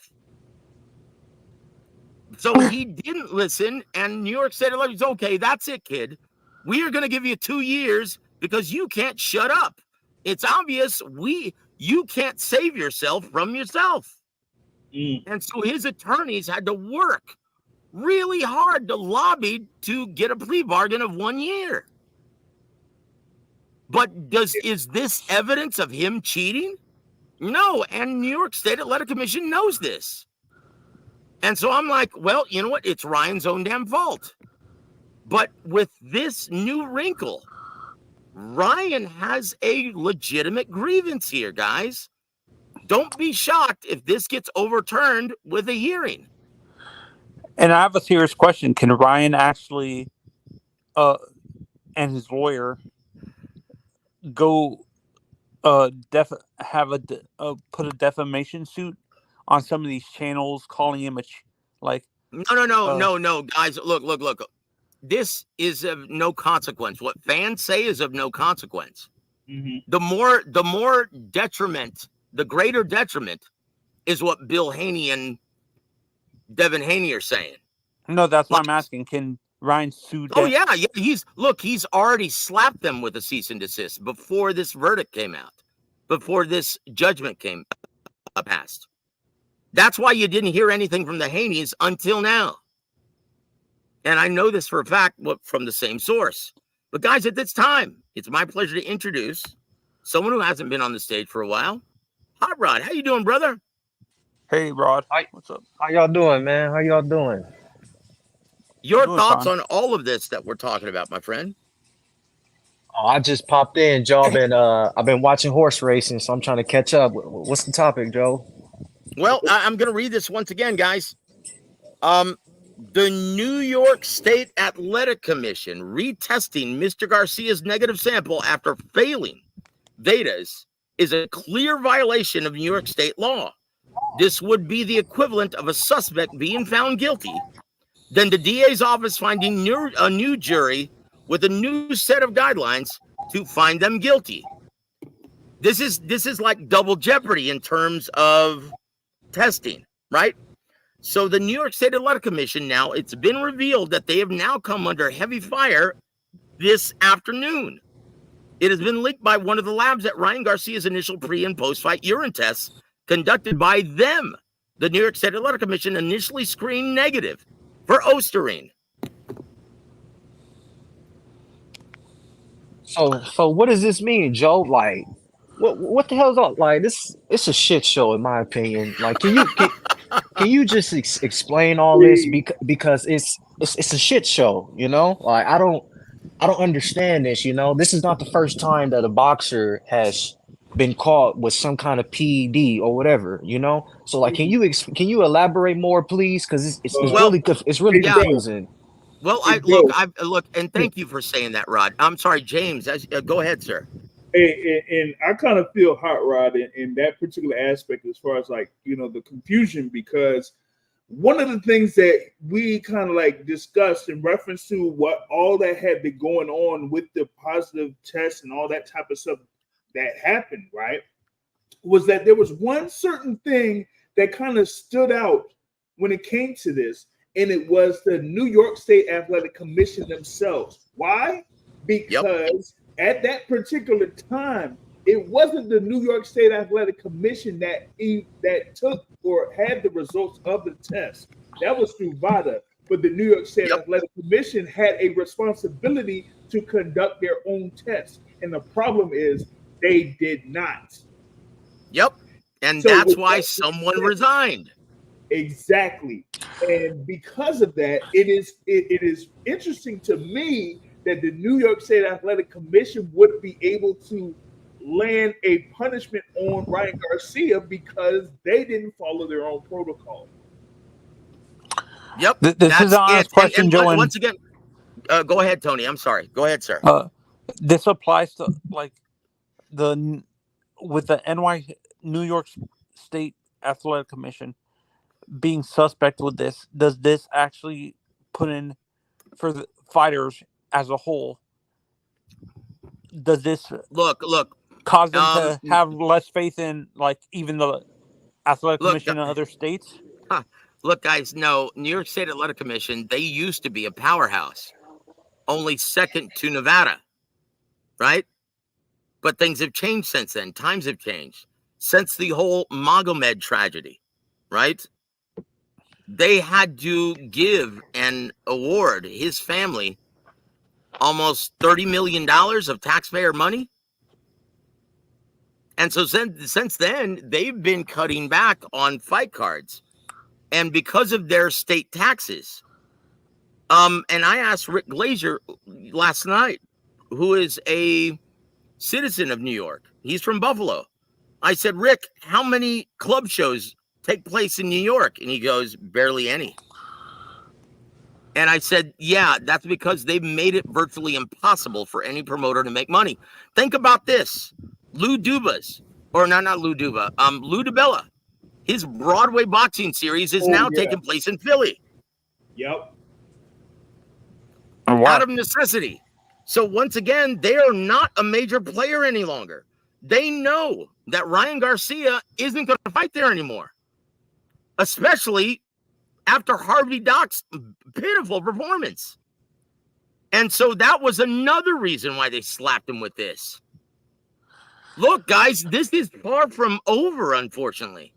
So he didn't listen, and New York State elections, okay, that's it, kid. We are going to give you 2 years because you can't shut up. It's obvious you can't save yourself from yourself. And so his attorneys had to work really hard to lobby to get a plea bargain of 1 year. But is this evidence of him cheating? No, and New York State Athletic Commission knows this. And so I'm like, well, you know what? It's Ryan's own damn fault. But with this new wrinkle, Ryan has a legitimate grievance here, guys. Don't be shocked if this gets overturned with a hearing.
And I have a serious question. Can Ryan actually and his lawyer go put a defamation suit on some of these channels calling him
No, guys, look. This is of no consequence. What fans say is of no consequence. Mm-hmm. The more detriment, the greater detriment is what Bill Haney and Devin Haney are saying.
No, that's what I'm asking. Can Ryan sue?
Oh yeah. He's already slapped them with a cease and desist before this verdict came out, before this judgment came passed. That's why you didn't hear anything from the Haneys until now. And I know this for a fact from the same source. But guys, at this time, it's my pleasure to introduce someone who hasn't been on the stage for a while. Hot Rod, how you doing, brother?
Hey, Rod.
Hi.
What's up?
How y'all doing, man? How y'all doing?
Your thoughts on all of this that we're talking about, my friend?
Oh, I just popped in, Joe. I've been watching horse racing, so I'm trying to catch up. What's the topic, Joe?
Well, I'm going to read this once again, guys. The New York State Athletic Commission retesting Mr. Garcia's negative sample after failing Veda's is a clear violation of New York state law. This would be the equivalent of a suspect being found guilty, then the DA's office finding a new jury with a new set of guidelines to find them guilty. This is like double jeopardy in terms of testing, right? So the New York State Athletic Commission now, it's been revealed that they have now come under heavy fire this afternoon. It has been leaked by one of the labs that Ryan Garcia's initial pre- and post-fight urine tests conducted by them. The New York State Athletic Commission initially screened negative for Osterine.
So what does this mean, Joe? Like, what the hell's up? Like, it's a shit show, in my opinion. Like, can you just explain all this? Because it's a shit show, you know? Like, I don't understand this, you know? This is not the first time that a boxer has been caught with some kind of PED or whatever, you know? So, like, can you elaborate more, please? Because it's really confusing.
Well,
It does.
I look, and thank you for saying that, Rod. I'm sorry, James. Go ahead, sir.
And I kind of feel Hot Rod in that particular aspect as far as like, you know, the confusion, because one of the things that we kind of like discussed in reference to what all that had been going on with the positive tests and all that type of stuff that happened, right, was that there was one certain thing that kind of stood out when it came to this, and it was the New York State Athletic Commission themselves. Why?
Yep.
Because at that particular time, it wasn't the New York State Athletic Commission that took or had the results of the test. That was through VADA. But the New York State
Yep.
Athletic Commission had a responsibility to conduct their own tests. And the problem is they did not.
Yep. And
So
that's
with
why
that,
someone resigned.
exactly. And because of that, it is interesting to me that the New York State Athletic Commission would be able to land a punishment on Ryan Garcia because they didn't follow their own protocol.
Yep.
This
That's
is an honest
it.
question, Joe. And
once again, go ahead, Tony. I'm sorry. Go ahead, sir.
this applies to like with the New York State Athletic Commission being suspect with this. Does this actually put in for the fighters as a whole? Does this
Look.
cause them to have less faith in like even the Athletic Commission in other states?
Look, guys. No, New York State Athletic Commission. They used to be a powerhouse, only second to Nevada, right? But things have changed since then. Times have changed since the whole Magomed tragedy, right? They had to give and award his family almost $30 million of taxpayer money. And so since then, they've been cutting back on fight cards. And because of their state taxes, and I asked Rick Glazier last night, who is a citizen of New York. He's from Buffalo. I said, Rick, how many club shows take place in New York? And he goes, barely any. And I said, yeah, that's because they've made it virtually impossible for any promoter to make money. Think about this. Lou Duba's, or not Lou Duba, Lou DiBella. His Broadway boxing series is now taking place in Philly.
Yep.
Out of necessity. So once again, they are not a major player any longer. They know that Ryan Garcia isn't going to fight there anymore, especially after Harvey Doc's pitiful performance. And so that was another reason why they slapped him with this. Look, guys, this is far from over, unfortunately.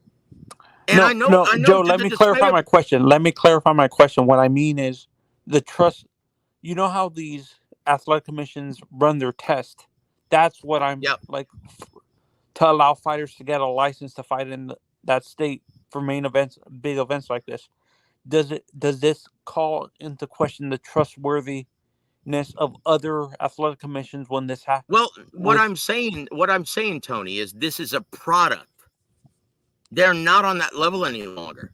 And I know,
Joe, let me clarify my question. What I mean is the trust. You know how these athletic commissions run their test? That's what I'm like to allow fighters to get a license to fight in that state for main events, big events like this. Does this call into question the trustworthiness of other athletic commissions when this happens?
Well, what I'm saying, Tony, is this is a product. They're not on that level any longer.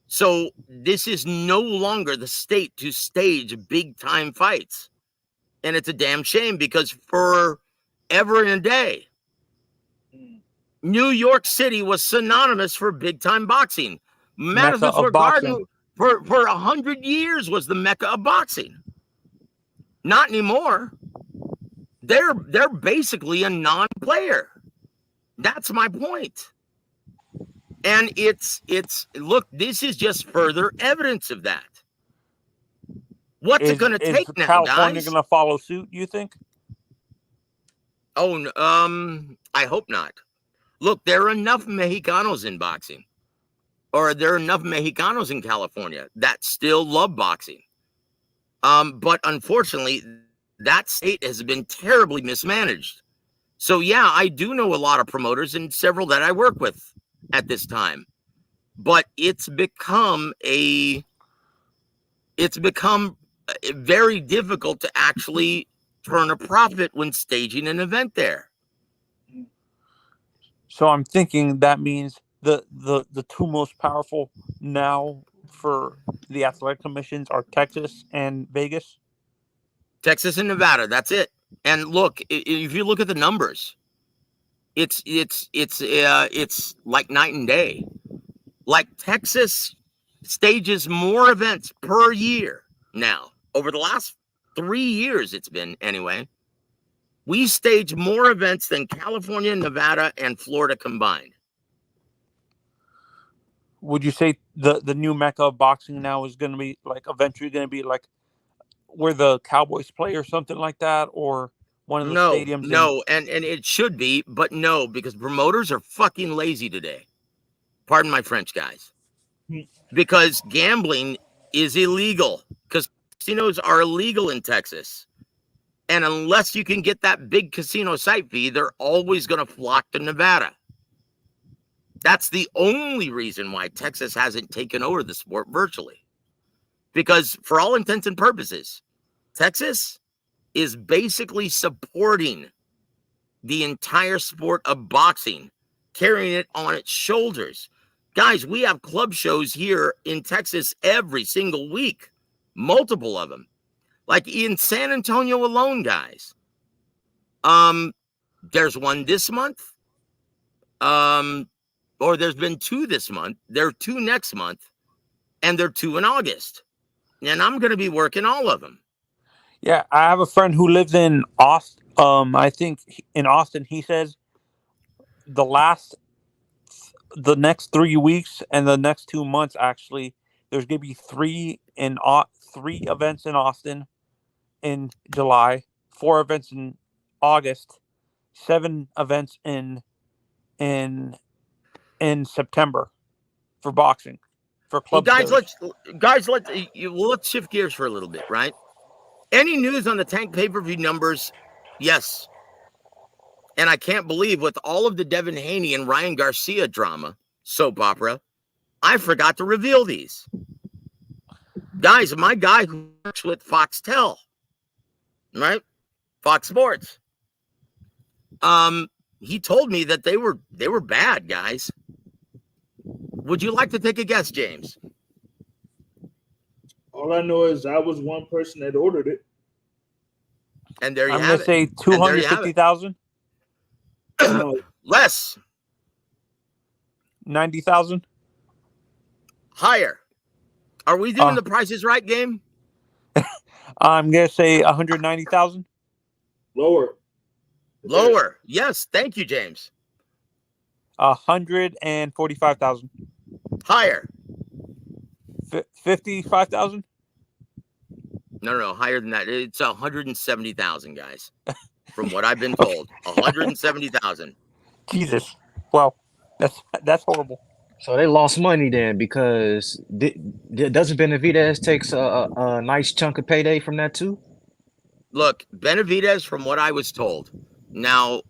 So this is no longer the state to stage big time fights. And it's a damn shame because forever and a day, New York City was synonymous for big time boxing. Madison Square Garden for 100 years was the mecca of boxing. Not anymore. They're basically a non-player. That's my point. And it's look, this is just further evidence of that. What's it going to take now,
California
guys?
going to follow suit, you think?
Oh, I hope not. Look, there are enough Mexicanos in boxing, or there are enough Mexicanos in California that still love boxing. But unfortunately, that state has been terribly mismanaged. So yeah, I do know a lot of promoters and several that I work with at this time. But it's become very difficult to actually turn a profit when staging an event there.
So I'm thinking that means the two most powerful now for the athletic commissions are Texas and Vegas.
Texas and Nevada, that's it. And look, if you look at the numbers, it's like night and day. Like Texas stages more events per year now. Over the last 3 years, it's been anyway. We stage more events than California, Nevada, and Florida combined.
Would you say the new mecca of boxing now is going to be like eventually going to be like where the Cowboys play or something like that, or one of the stadiums?
No, and it should be, but no, because promoters are fucking lazy today. Pardon my French, guys. Because gambling is illegal. Because casinos are illegal in Texas. And unless you can get that big casino site fee, they're always going to flock to Nevada. That's the only reason why Texas hasn't taken over the sport virtually. Because for all intents and purposes, Texas is basically supporting the entire sport of boxing, carrying it on its shoulders. Guys, we have club shows here in Texas every single week, multiple of them. Like in San Antonio alone, guys. There's one this month. Or there's been 2 this month. There are 2 next month. And there are 2 in August. And I'm going to be working all of them.
Yeah, I have a friend who lives in Austin. I think in Austin, he says the next 3 weeks and the next 2 months, actually, there's going to be 3 events in Austin in July, 4 events in August, 7 events in September for boxing, for club
Well,
shows.
let's shift gears for a little bit, right? Any news on the Tank pay-per-view numbers? Yes. And I can't believe with all of the Devin Haney and Ryan Garcia drama, soap opera, I forgot to reveal these. Guys, my guy who works with Foxtel, right? Fox Sports. He told me that they were bad, guys. Would you like to take a guess, James?
All I know is I was one person that ordered it.
And there you
I'm
have it.
going to say 250,000.
Less.
90,000.
Higher. Are we doing the Price is Right game?
I'm going to say 190,000.
Lower.
Lower. Yes. Thank you, James.
145,000.
Higher.
55,000.
No. Higher than that. It's 170,000, guys. From what I've been told. 170,000.
Jesus. Wow. That's horrible.
So they lost money then because doesn't Benavidez takes a nice chunk of payday from that too?
Look, Benavidez, from what I was told. Now,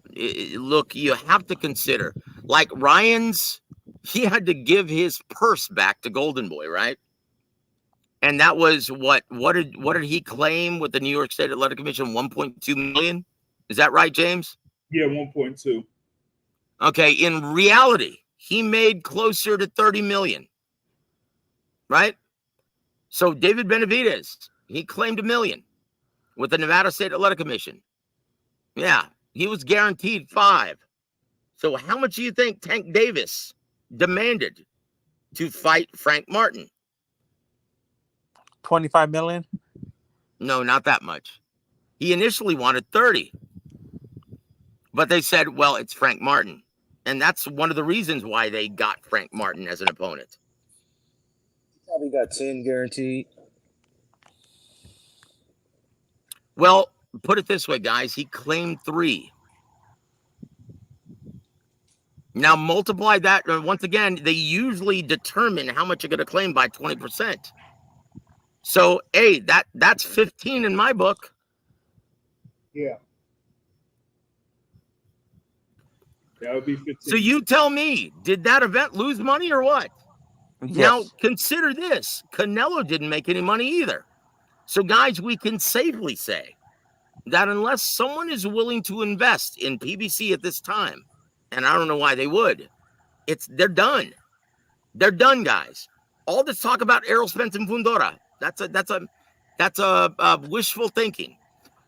look, you have to consider, like Ryan's, he had to give his purse back to Golden Boy, right? And that was what did he claim with the New York State Athletic Commission? 1.2 million? Is that right, James?
Yeah, 1.2.
Okay, in reality, he made closer to 30 million, right? So David Benavidez, he claimed $1 million with the Nevada State Athletic Commission. Yeah, he was guaranteed 5. So how much do you think Tank Davis demanded to fight Frank Martin?
25 million?
No, not that much. He initially wanted 30. But they said, well, it's Frank Martin. And that's one of the reasons why they got Frank Martin as an opponent.
Probably got 10 guaranteed.
Well, put it this way, guys. He claimed 3. Now multiply that. Once again, they usually determine how much you're going to claim by 20%. So, hey, that's 15 in my book.
Yeah. That would be 15.
So you tell me, did that event lose money or what?
Yes.
Now, consider this. Canelo didn't make any money either. So, guys, we can safely say that unless someone is willing to invest in PBC at this time, and I don't know why they would, they're done. They're done, guys. All this talk about Errol Spence and Fundora, that's a wishful thinking.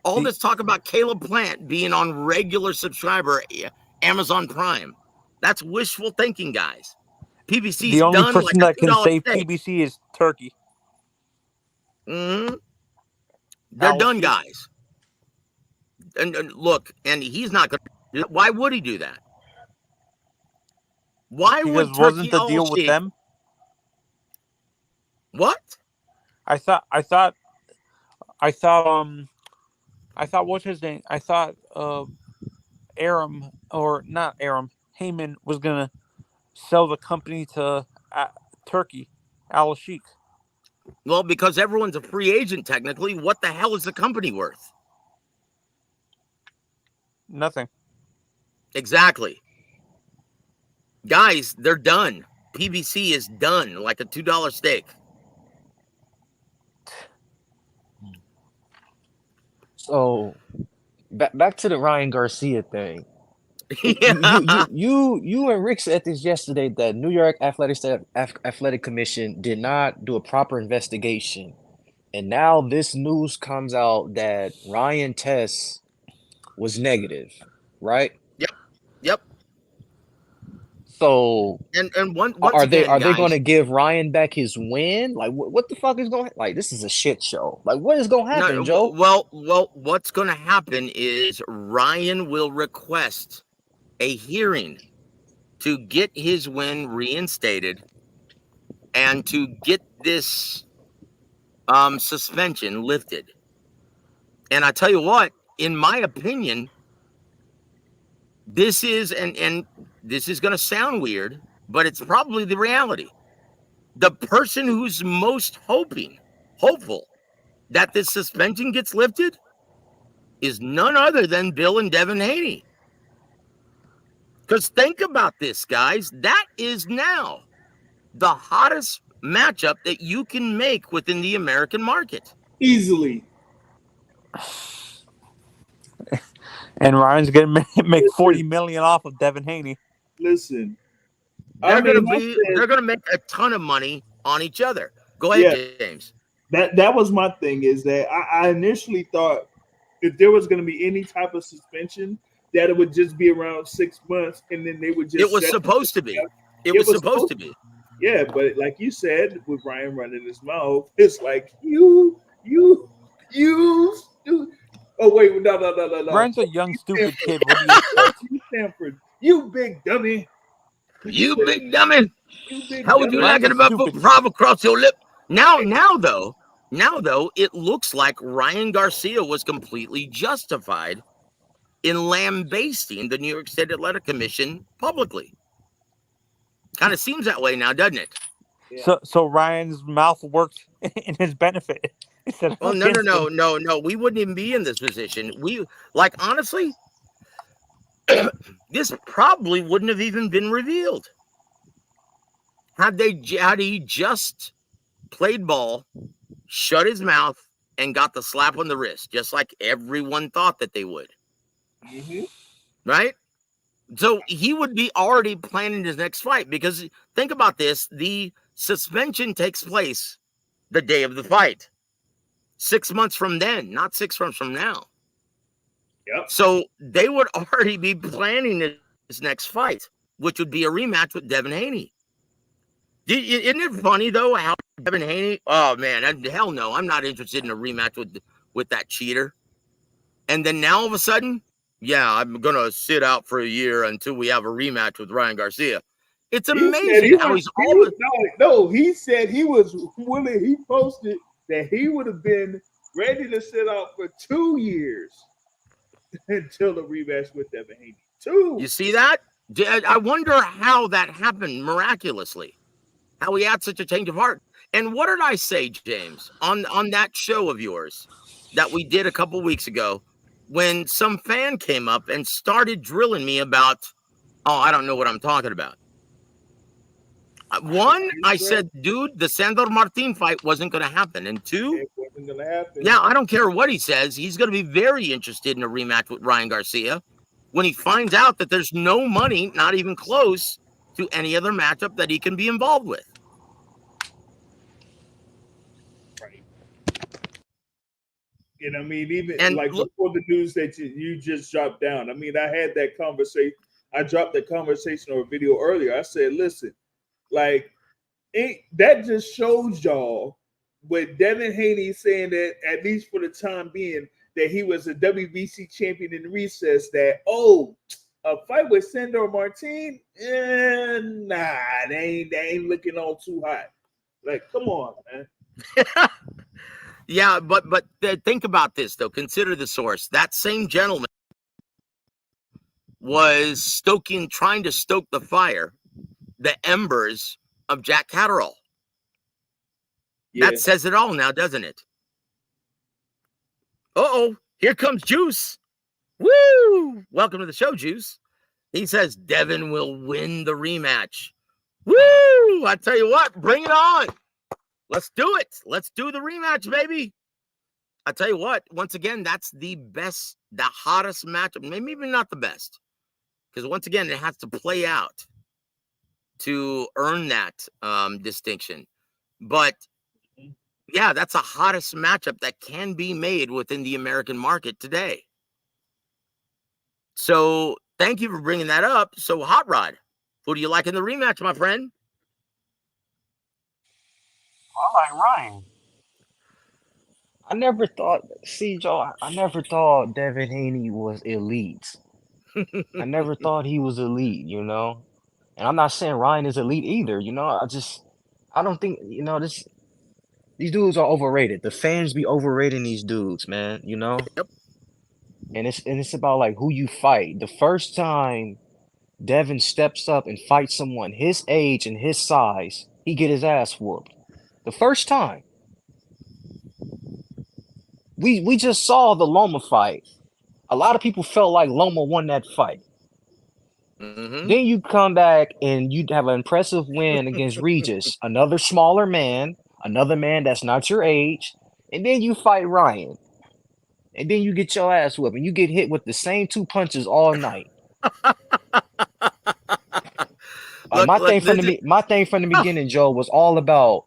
All this talk about Caleb Plant being on regular subscriber Amazon Prime, that's wishful thinking, guys. PBC's
The only
done like
person
a
that can
$2
save
steak.
PBC is Turkey.
They're
Al
done,
Sheik.
guys. And look, and he's not going to do that. Why would he do that? Why
Because
would
wasn't
Turkey
the deal with
Al-Sheikh?
them?
What?
I thought what's his name? I thought Aram, or not Aram, Heyman was gonna sell the company to Turkey, Al Sheik.
Well, because everyone's a free agent technically, what the hell is the company worth?
Nothing.
Exactly. Guys, they're done. PBC is done like a $2 steak.
So back to the Ryan Garcia thing.
Yeah.
You and Rick said this yesterday that New York Athletic Commission did not do a proper investigation, and now this news comes out that Ryan test was negative, right?
Yep.
So
And once
are
again,
they going
guys,
to give Ryan back his win? Like what the fuck is going? Like this is a shit show. Like what is going to happen,
no,
Joe?
well, what's going to happen is Ryan will request a hearing to get his win reinstated and to get this suspension lifted. And I tell you what, in my opinion, this is and this is going to sound weird, but it's probably the reality. The person who's most hopeful that this suspension gets lifted is none other than Bill and Devin Haney. Because think about this, guys. That is now the hottest matchup that you can make within the American market.
Easily.
And Ryan's gonna make $40 million off of Devin Haney.
Listen.
They're going to make a ton of money on each other. Go ahead, James.
That was my thing, is that I initially thought if there was going to be any type of suspension, that it would just be around 6 months, and then they would just.
It was supposed to be. It was supposed to be.
Yeah, but like you said, with Ryan running his mouth, it's like you. Oh wait, no.
Ryan's a young, stupid kid. What do you expect?
You Stanford, you big dummy.
You big dummy. How would you
Ryan's
like it
a
about
stupid
put Prav across your lip? Now though, it looks like Ryan Garcia was completely justified in lambasting the New York State Athletic Commission publicly. Kind of seems that way now, doesn't it?
Yeah.
So Ryan's mouth worked in his benefit.
Well, no. We wouldn't even be in this position. Honestly, this probably wouldn't have even been revealed had he just played ball, shut his mouth, and got the slap on the wrist, just like everyone thought that they would.
Mm-hmm.
Right? So he would be already planning his next fight, because think about this. The suspension takes place the day of the fight. 6 months from then, not 6 months from now.
Yep.
So they would already be planning his next fight, which would be a rematch with Devin Haney. Isn't it funny, though, how Devin Haney, oh, man, hell no, I'm not interested in a rematch with that cheater. And then now all of a sudden, yeah, I'm going to sit out for a year until we have a rematch with Ryan Garcia. It's amazing how he's always...
No, he said he was willing. He posted that he would have been ready to sit out for 2 years until the rematch with Devin Haney. 2.
You see that? I wonder how that happened miraculously. How he had such a change of heart. And what did I say, James, on that show of yours that we did a couple weeks ago, when some fan came up and started drilling me about, I don't know what I'm talking about. One, I said, dude, the Sandor Martin fight wasn't going to happen. And 2,
it wasn't going to happen.
Yeah, I don't care what he says. He's going to be very interested in a rematch with Ryan Garcia when he finds out that there's no money, not even close, to any other matchup that he can be involved with.
You know what I mean? Even
And
like
look,
before the news that you just dropped down. I mean, I had that conversation. I dropped that conversation or video earlier. I said, listen, like that just shows y'all with Devin Haney saying that at least for the time being that he was a WBC champion in recess. That a fight with Sandor Martin, nah, they ain't looking on too hot. Like, come on, man.
yeah, but think about this though. Consider the source. That same gentleman was trying to stoke the fire, the embers of Jack Catterall.
Yeah.
That says it all now, doesn't it? Uh-oh, here comes Juice. Woo! Welcome to the show, Juice. He says Devin will win the rematch. Woo! I tell you what, bring it on. Let's do it. Let's do the rematch, baby. I tell you what, once again, that's the best, the hottest matchup. Maybe even not the best. Because once again, it has to play out to earn that distinction. But yeah, that's the hottest matchup that can be made within the American market today. So thank you for bringing that up. So Hot Rod, who do you like in the rematch, my friend?
I like Ryan. I never thought, see, Joe, I never thought Devin Haney was elite. I never thought he was elite, you know? And I'm not saying Ryan is elite either, you know? I don't think, you know, these dudes are overrated. The fans be overrating these dudes, man, you know?
Yep.
And it's about like who you fight. The first time Devin steps up and fights someone his age and his size, he get his ass whooped. The first time. We just saw the Loma fight. A lot of people felt like Loma won that fight.
Mm-hmm.
Then you come back and you have an impressive win against Regis, another smaller man, another man that's not your age, and then you fight Ryan. And then you get your ass whooped and you get hit with the same two punches all night.
Look,
My thing from
this is,
the beginning, Joe, was all about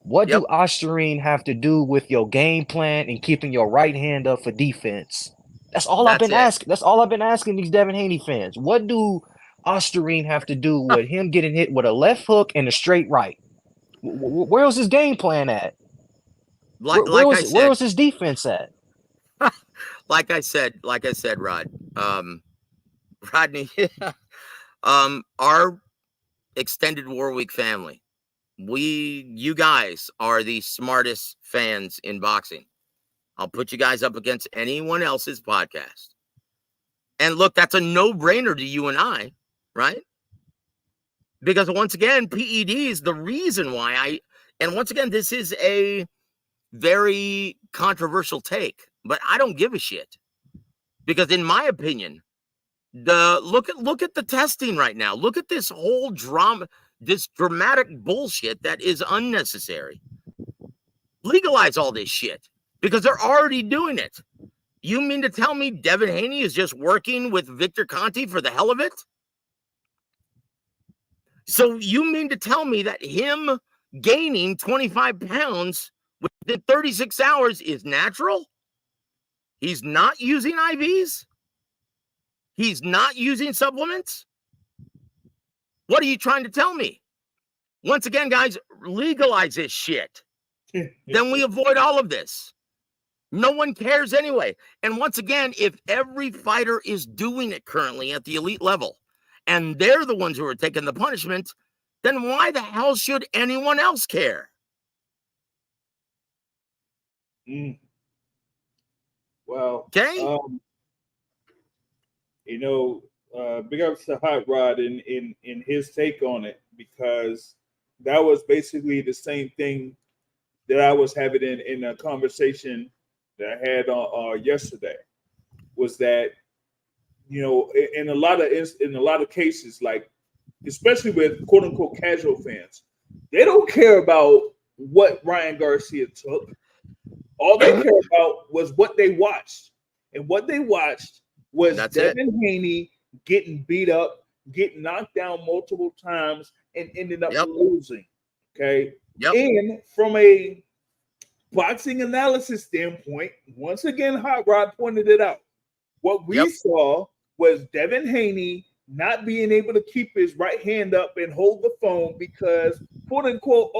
what
yep,
do Ostarine have to do with your game plan and keeping your right hand up for defense? That's all I've
that's
been
it.
asking. That's all I've been asking these Devin Haney fans. What do Ostarine have to do with him getting hit with a left hook and a straight right? Where was his game plan at?
Like I
Where
said,
was his defense at?
like I said, Rod, Rodney, our extended War Week family, you guys are the smartest fans in boxing. I'll put you guys up against anyone else's podcast. And look, that's a no-brainer to you and I, right? Because once again, PED is the reason why and once again, this is a very controversial take, but I don't give a shit. Because in my opinion, look at the testing right now. Look at this whole drama, this dramatic bullshit that is unnecessary. Legalize all this shit because they're already doing it. You mean to tell me Devin Haney is just working with Victor Conti for the hell of it? So you mean to tell me that him gaining 25 pounds within 36 hours is natural? He's not using IVs? He's not using supplements? What are you trying to tell me? Once again, guys, legalize this shit. Then we avoid all of this. No one cares anyway. And once again, if every fighter is doing it currently at the elite level, and they're the ones who are taking the punishment, then why the hell should anyone else care?
Well,
Okay.
Big ups to Hot Rod in his take on it, because that was basically the same thing that I was having in a conversation that I had yesterday. Was that, in a lot of cases, like especially with quote unquote casual fans, they don't care about what Ryan Garcia took. All they care about was what they watched, and what they watched was
That's it.
Devin Haney getting beat up, getting knocked down multiple times, and ended up losing. Okay,
Yep.
and from a boxing analysis standpoint, once again, Hot Rod pointed it out. What we saw was Devin Haney not being able to keep his right hand up and hold the phone because, quote unquote,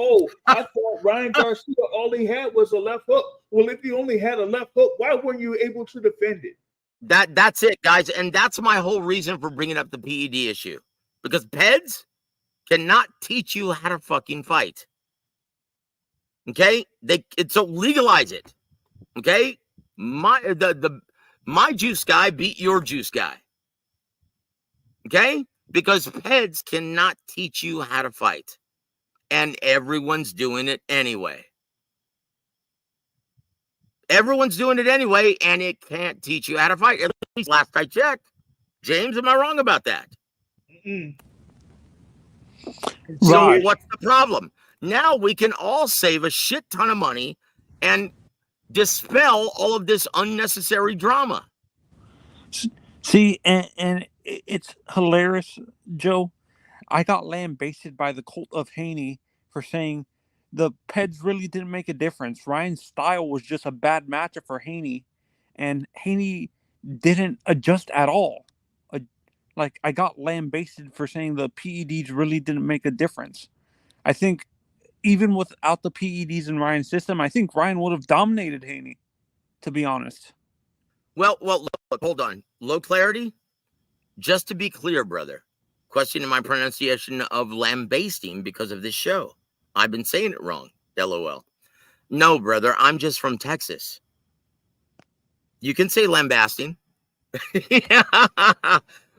I thought Ryan Garcia, all he had was a left hook. Well, if he only had a left hook, why weren't you able to defend it?
That's it, guys. And that's my whole reason for bringing up the PED issue. Because PEDs cannot teach you how to fucking fight. Okay? So legalize it. Okay? My juice guy beat your juice guy. Okay? Because PEDs cannot teach you how to fight. And everyone's doing it anyway. Everyone's doing it anyway, and it can't teach you how to fight. At least last I checked. James, am I wrong about that?
Mm-mm.
So what's the problem? Now we can all save a shit ton of money and dispel all of this unnecessary drama.
See, and it's hilarious, Joe. I got lambasted by the cult of Haney for saying the PEDs really didn't make a difference. Ryan's style was just a bad matchup for Haney, and Haney didn't adjust at all. Like, I got lambasted for saying the PEDs really didn't make a difference. I think even without the PEDs in Ryan's system, I think Ryan would have dominated Haney, to be honest.
Well, look, hold on. Low clarity? Just to be clear, brother, questioning my pronunciation of lambasting because of this show. I've been saying it wrong. LOL. No, brother, I'm just from Texas. You can say lambasting.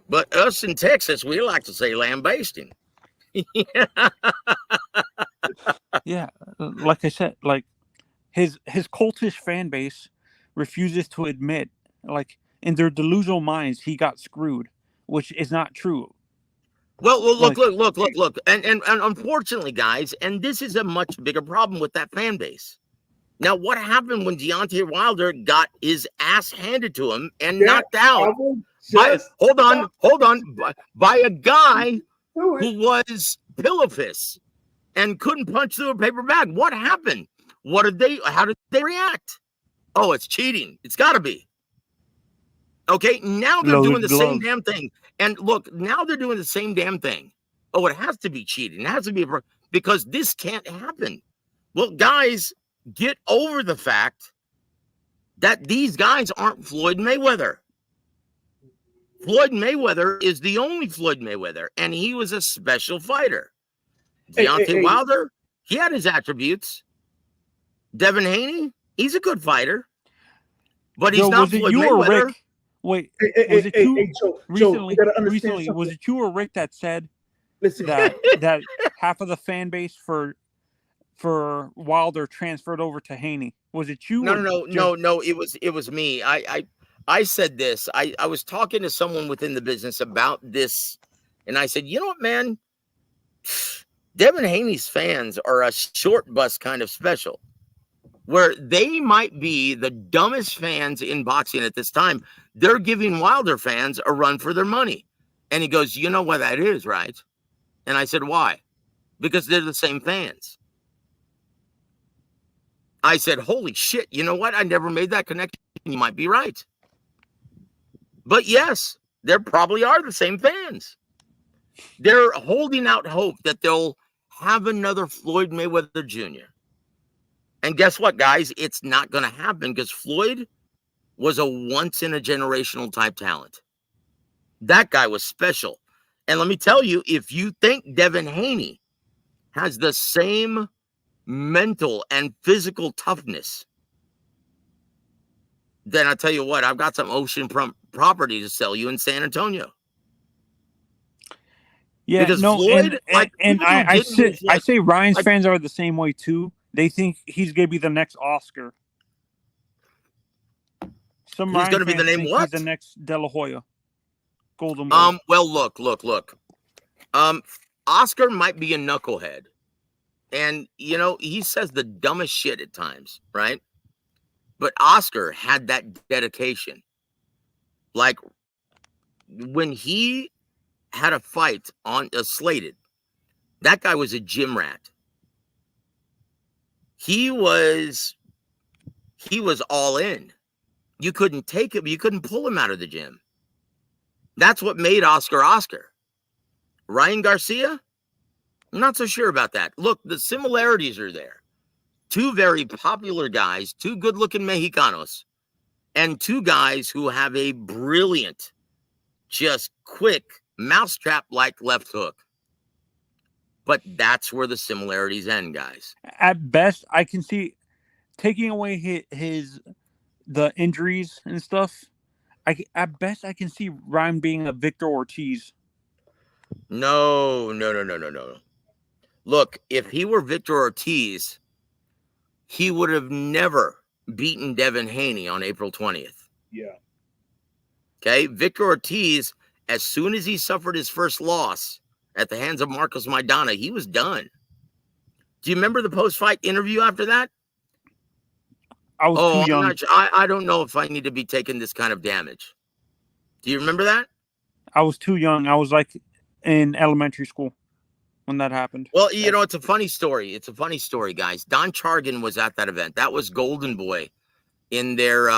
But us in Texas, we like to say lambasting.
Yeah, like I said, like his cultish fan base refuses to admit, like, in their delusional minds, he got screwed, which is not true.
Well, look, and unfortunately, guys, and this is a much bigger problem with that fan base. Now, what happened when Deontay Wilder got his ass handed to him and knocked out by a guy who was pillowfist and couldn't punch through a paper bag? What happened? How did they react? Oh, it's cheating. It's got to be. Okay, now they're doing the same damn thing. And look, now they're doing the same damn thing. Oh, it has to be cheating. It has to be because this can't happen. Well, guys, get over the fact that these guys aren't Floyd Mayweather. Floyd Mayweather is the only Floyd Mayweather, and he was a special fighter. Deontay Wilder, he had his attributes. Devin Haney, he's a good fighter, but he's not Floyd Mayweather.
Rick? Wait, was it you recently? Was it you or Rick that said that half of the fan base for Wilder transferred over to Haney? Was it you?
No. It was me. I said this. I was talking to someone within the business about this, and I said, you know what, man? Devin Haney's fans are a short bus kind of special, where they might be the dumbest fans in boxing at this time. They're giving Wilder fans a run for their money. And he goes, you know why that is, right? And I said, why? Because they're the same fans. I said, holy shit, you know what? I never made that connection. You might be right. But yes, there probably are the same fans. They're holding out hope that they'll have another Floyd Mayweather Jr. And guess what, guys? It's not going to happen because Floyd was a once-in-a-generational type talent. That guy was special. And let me tell you, if you think Devin Haney has the same mental and physical toughness, then I'll tell you what, I've got some ocean property to sell you in San Antonio.
Yeah, because Floyd, I say Ryan's fans are the same way too. They think he's going to be the next Oscar.
He's going to be the name what?
He's the next De La Hoya. Golden Boy.
Well, look. Oscar might be a knucklehead. And, you know, he says the dumbest shit at times, right? But Oscar had that dedication. Like, when he had a fight on a slated, that guy was a gym rat. He was he was all in. You couldn't take him. You couldn't pull him out of the gym. That's what made Oscar Oscar. Ryan Garcia, I'm not so sure about that. Look, the similarities are there. Two very popular guys, two good-looking Mexicanos, and two guys who have a brilliant, just quick, mousetrap-like left hook. But that's where the similarities end, guys.
At best, I can see taking away the injuries and stuff. At best, I can see Ryan being a Victor Ortiz.
No. Look, if he were Victor Ortiz, he would have never beaten Devin Haney on April 20th.
Yeah.
Okay, Victor Ortiz, as soon as he suffered his first loss at the hands of Marcos Maidana, he was done. Do you remember the post-fight interview after that?
I was too young.
I don't know if I need to be taking this kind of damage. Do you remember that?
I was too young. I was like in elementary school when that happened.
Well, you know, it's a funny story. It's a funny story, guys. Don Chargan was at that event. That was Golden Boy in their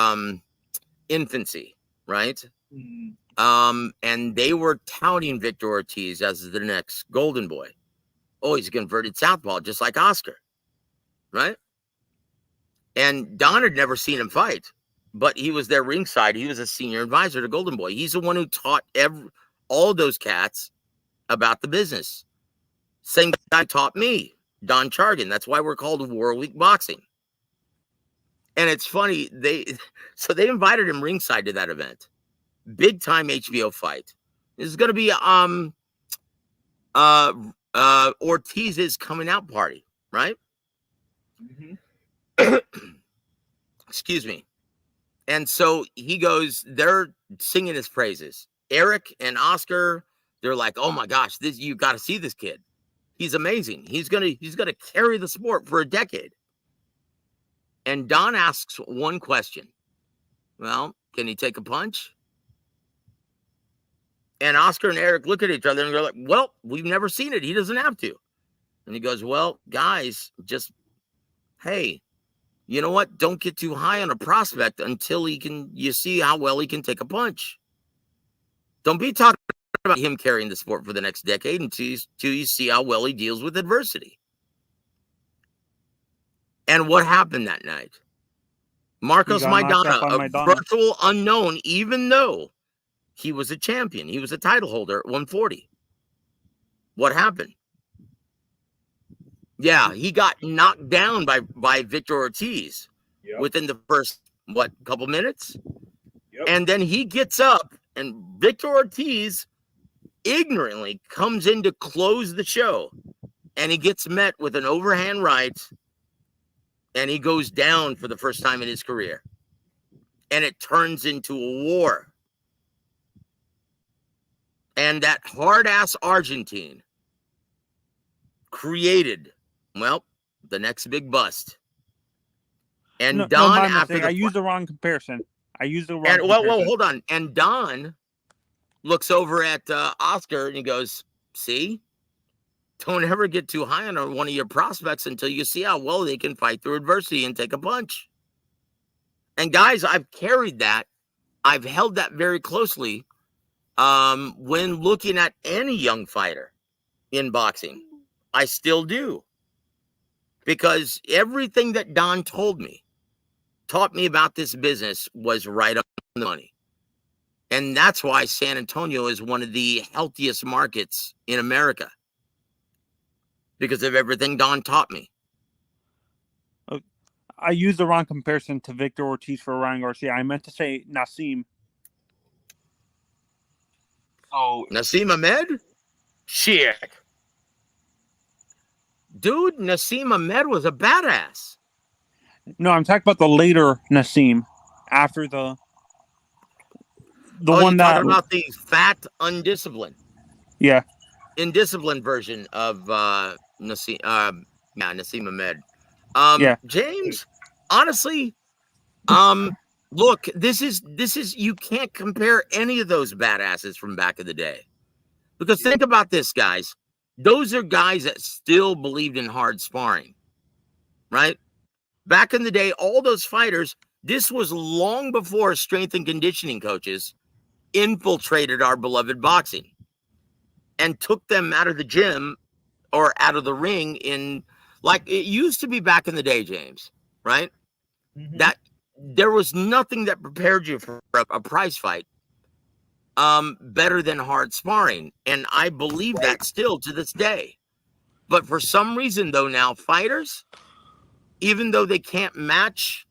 infancy, right?
Mm-hmm.
And they were touting Victor Ortiz as the next Golden Boy. Oh, he's a converted southpaw, just like Oscar, right? And Don had never seen him fight, but he was there ringside. He was a senior advisor to Golden Boy. He's the one who taught all those cats about the business. Same guy taught me, Don Chargan. That's why we're called War Week Boxing. And it's funny, they invited him ringside to that event. Big time HBO fight. This is going to be Ortiz's coming out party, right?
Mm-hmm.
Excuse me. And so he goes, they're singing his praises. Eric and Oscar, they're like, oh my gosh, you got to see this kid. He's amazing. He's gonna carry the sport for a decade. And Don asks one question. Well, can he take a punch? And Oscar and Eric look at each other and they're like, well, we've never seen it. He doesn't have to. And he goes, well, guys, just, hey, you know what? Don't get too high on a prospect until you see how well he can take a punch. Don't be talking about him carrying the sport for the next decade until you see how well he deals with adversity. And what happened that night? Marcos Maidana, a virtual unknown, even though he was a champion. He was a title holder at 140. What happened? Yeah, he got knocked down by Victor Ortiz within the first, couple minutes?
Yep.
And then he gets up, and Victor Ortiz ignorantly comes in to close the show, and he gets met with an overhand right, and he goes down for the first time in his career. And it turns into a war. And that hard-ass Argentine created, the next big bust. And Don,
I used the wrong comparison. Well,
hold on. And Don looks over at Oscar and he goes, see? Don't ever get too high on one of your prospects until you see how well they can fight through adversity and take a punch. And guys, I've carried that. I've held that very closely when looking at any young fighter in boxing. I still do. Because everything that Don taught me about this business was right on the money. And that's why San Antonio is one of the healthiest markets in America. Because of everything Don taught me.
I used the wrong comparison to Victor Ortiz for Ryan Garcia. I meant to say Nassim.
Oh,
Nassim Ahmed? Shit. Dude, Nassim Ahmed was a badass.
No, I'm talking about the later Nassim, after the one that
talking about the fat, undisciplined.
Yeah.
Indisciplined version of Nassim Ahmed. James, honestly, look, this is you can't compare any of those badasses from back in the day. Because think about this, guys. Those are guys that still believed in hard sparring, right? Back in the day, all those fighters, this was long before strength and conditioning coaches infiltrated our beloved boxing and took them out of the gym or out of the ring in, like it used to be back in the day, James, right?
Mhm.
That there was nothing that prepared you for a prize fight better than hard sparring. And I believe that still to this day. But for some reason, though, now fighters, even though they can't match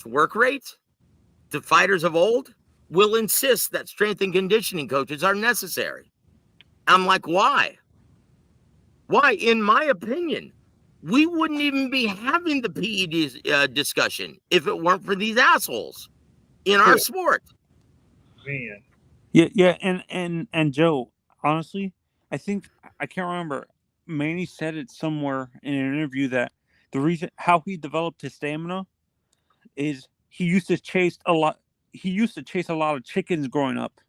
work rate to fighters of old, will insist that strength and conditioning coaches are necessary. I'm like, why? Why? In my opinion, we wouldn't even be having the PED discussion if it weren't for these assholes in our sport.
Man.
Yeah, and Joe, honestly, I think I can't remember. Manny said it somewhere in an interview that the reason how he developed his stamina is he used to chase a lot. He used to chase a lot of chickens growing up,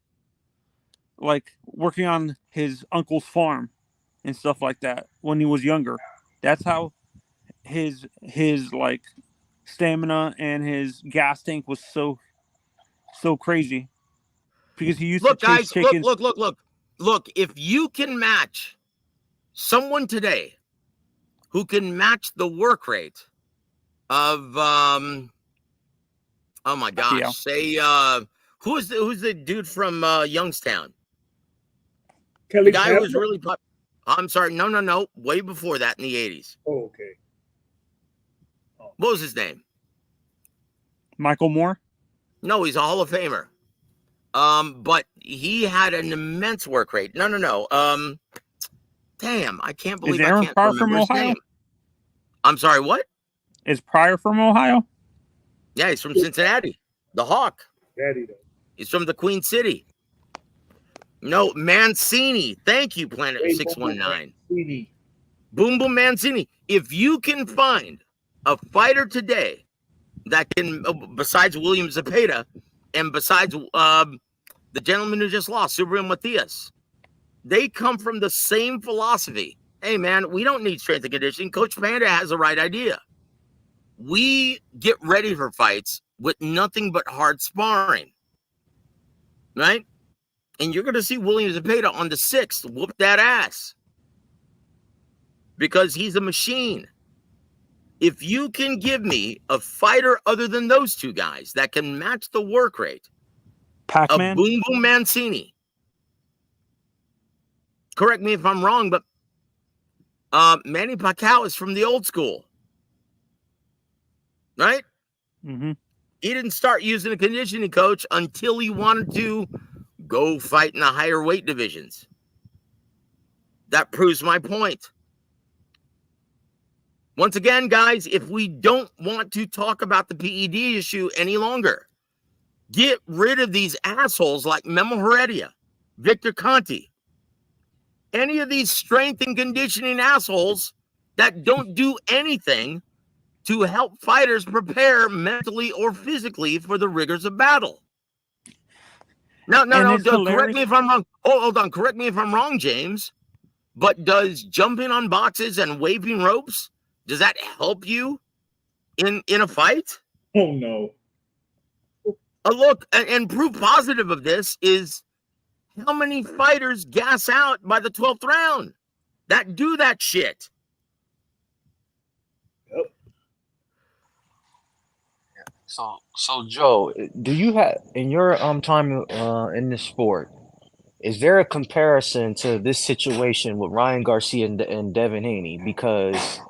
like working on his uncle's farm and stuff like that when he was younger. That's how his like stamina and his gas tank was so crazy because he used to
Look,
chase
guys,
chickens.
look. If you can match someone today who can match the work rate of oh my gosh,
Yeah.
say who's the dude from Youngstown?
Kelly
The guy who
Pablo?
was really I'm sorry, no, way before that in the 80s.
Oh, okay.
What was his name?
Michael Moore?
No, he's a Hall of Famer. But he had an immense work rate. No. Damn, I can't believe I
Aaron
can't
Pryor
remember
from
his
Ohio?
name. I'm sorry, what?
Is Pryor from Ohio?
Yeah, he's from Cincinnati. The Hawk.
Daddy, though.
He's from the Queen City. No, Mancini. Thank you, Planet
Hey,
619.
Mancini.
Boom Boom Mancini. If you can find a fighter today that can, besides William Zepeda and besides the gentleman who just lost, Subriel Matias, they come from the same philosophy. Hey, man, we don't need strength and conditioning. Coach Panda has the right idea. We get ready for fights with nothing but hard sparring, right? And you're going to see William Zepeda on the 6th whoop that ass because he's a machine. If you can give me a fighter other than those two guys that can match the work rate
Pac-Man?
of Boom Boom Mancini, correct me if I'm wrong, but Manny Pacquiao is from the old school, right?
Mm-hmm.
He didn't start using a conditioning coach until he wanted to go fight in the higher weight divisions. That proves my point. Once again, guys, if we don't want to talk about the PED issue any longer, get rid of these assholes like Memo Heredia, Victor Conti, any of these strength and conditioning assholes that don't do anything to help fighters prepare mentally or physically for the rigors of battle. No, correct me if I'm wrong. Hold on. Correct me if I'm wrong, James. But does jumping on boxes and waving ropes, does that help you in a fight?
Oh, no.
Look, and proof positive of this is how many fighters gas out by the 12th round that do that shit.
Yep.
So Joe, do you have in your time in this sport, is there a comparison to this situation with Ryan Garcia and Devin Haney? Because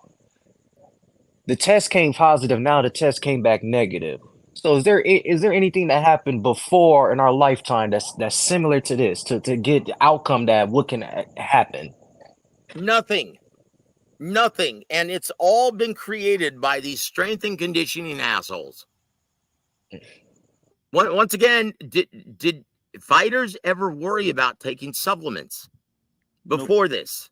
the test came positive, now the test came back negative. So is there anything that happened before in our lifetime that's similar to this to get the outcome that what can happen?
Nothing. And it's all been created by these strength and conditioning assholes. Once again, did fighters ever worry about taking supplements before this?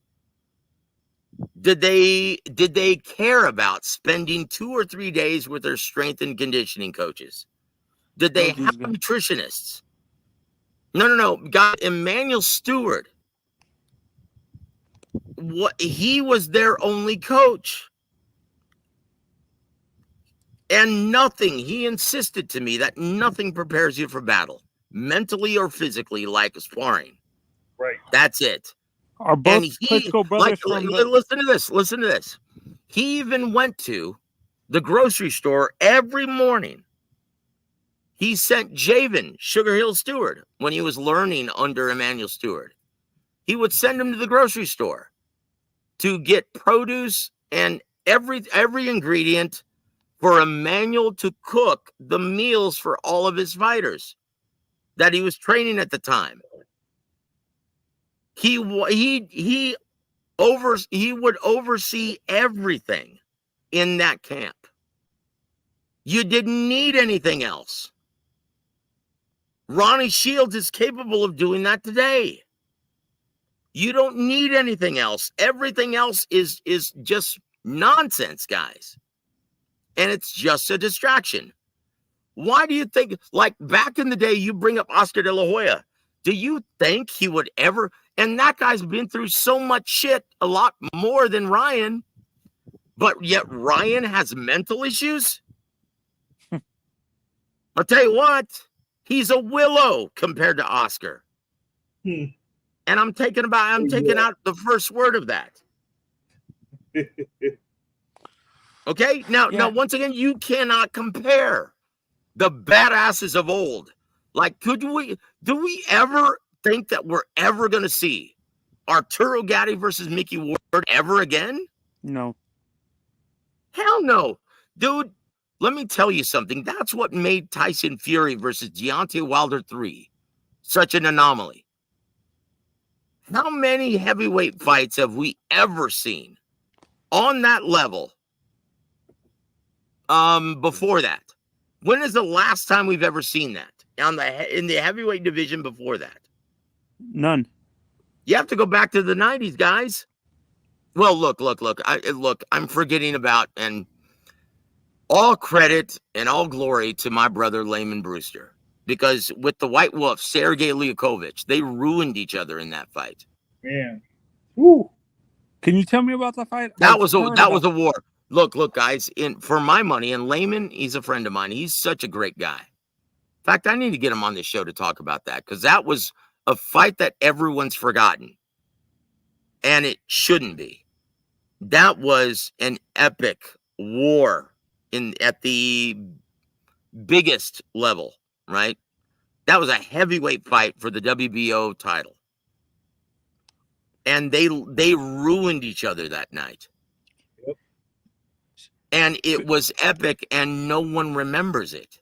Did they care about spending 2 or 3 days with their strength and conditioning coaches? Did they have nutritionists? No. God, Emmanuel Stewart. He was their only coach. And nothing, he insisted to me that nothing prepares you for battle, mentally or physically, like sparring.
Right.
That's it.
Are
And
both
he,
Klitschko brothers from the?
listen to this. Listen to this. He even went to the grocery store every morning. He sent Javen, Sugar Hill Stewart, when he was learning under Emmanuel Stewart. He would send him to the grocery store to get produce and every ingredient for Emmanuel to cook the meals for all of his fighters that he was training at the time. He would oversee everything in that camp. You didn't need anything else. Ronnie Shields is capable of doing that today. You don't need anything else. Everything else is just nonsense, guys. And it's just a distraction. Why do you think, like back in the day, you bring up Oscar De La Hoya? Do you think he would ever? And that guy's been through so much shit, a lot more than Ryan. But yet Ryan has mental issues. I'll tell you what, he's a willow compared to Oscar. And I'm taking out the first word of that. Okay? Now, once again, you cannot compare the badasses of old. Like, do we ever think that we're ever going to see Arturo Gatti versus Mickey Ward ever again?
No.
Hell no. Dude, let me tell you something. That's what made Tyson Fury versus Deontay Wilder 3 such an anomaly. How many heavyweight fights have we ever seen on that level before that? When is the last time we've ever seen that in the heavyweight division before that?
None.
You have to go back to the 90s, guys. Well, look. I'm forgetting about, and all credit and all glory to my brother Layman Brewster, because with the White Wolf, Sergey Liakovich, they ruined each other in that fight.
Man. Woo.
Can you tell me about the fight?
That was a war. Look, guys. For my money, and Layman, he's a friend of mine. He's such a great guy. In fact, I need to get him on this show to talk about that, because that was a fight that everyone's forgotten, and it shouldn't be. That was an epic war at the biggest level, right? That was a heavyweight fight for the WBO title. And they ruined each other that night.
Yep.
And it was epic, and no one remembers it.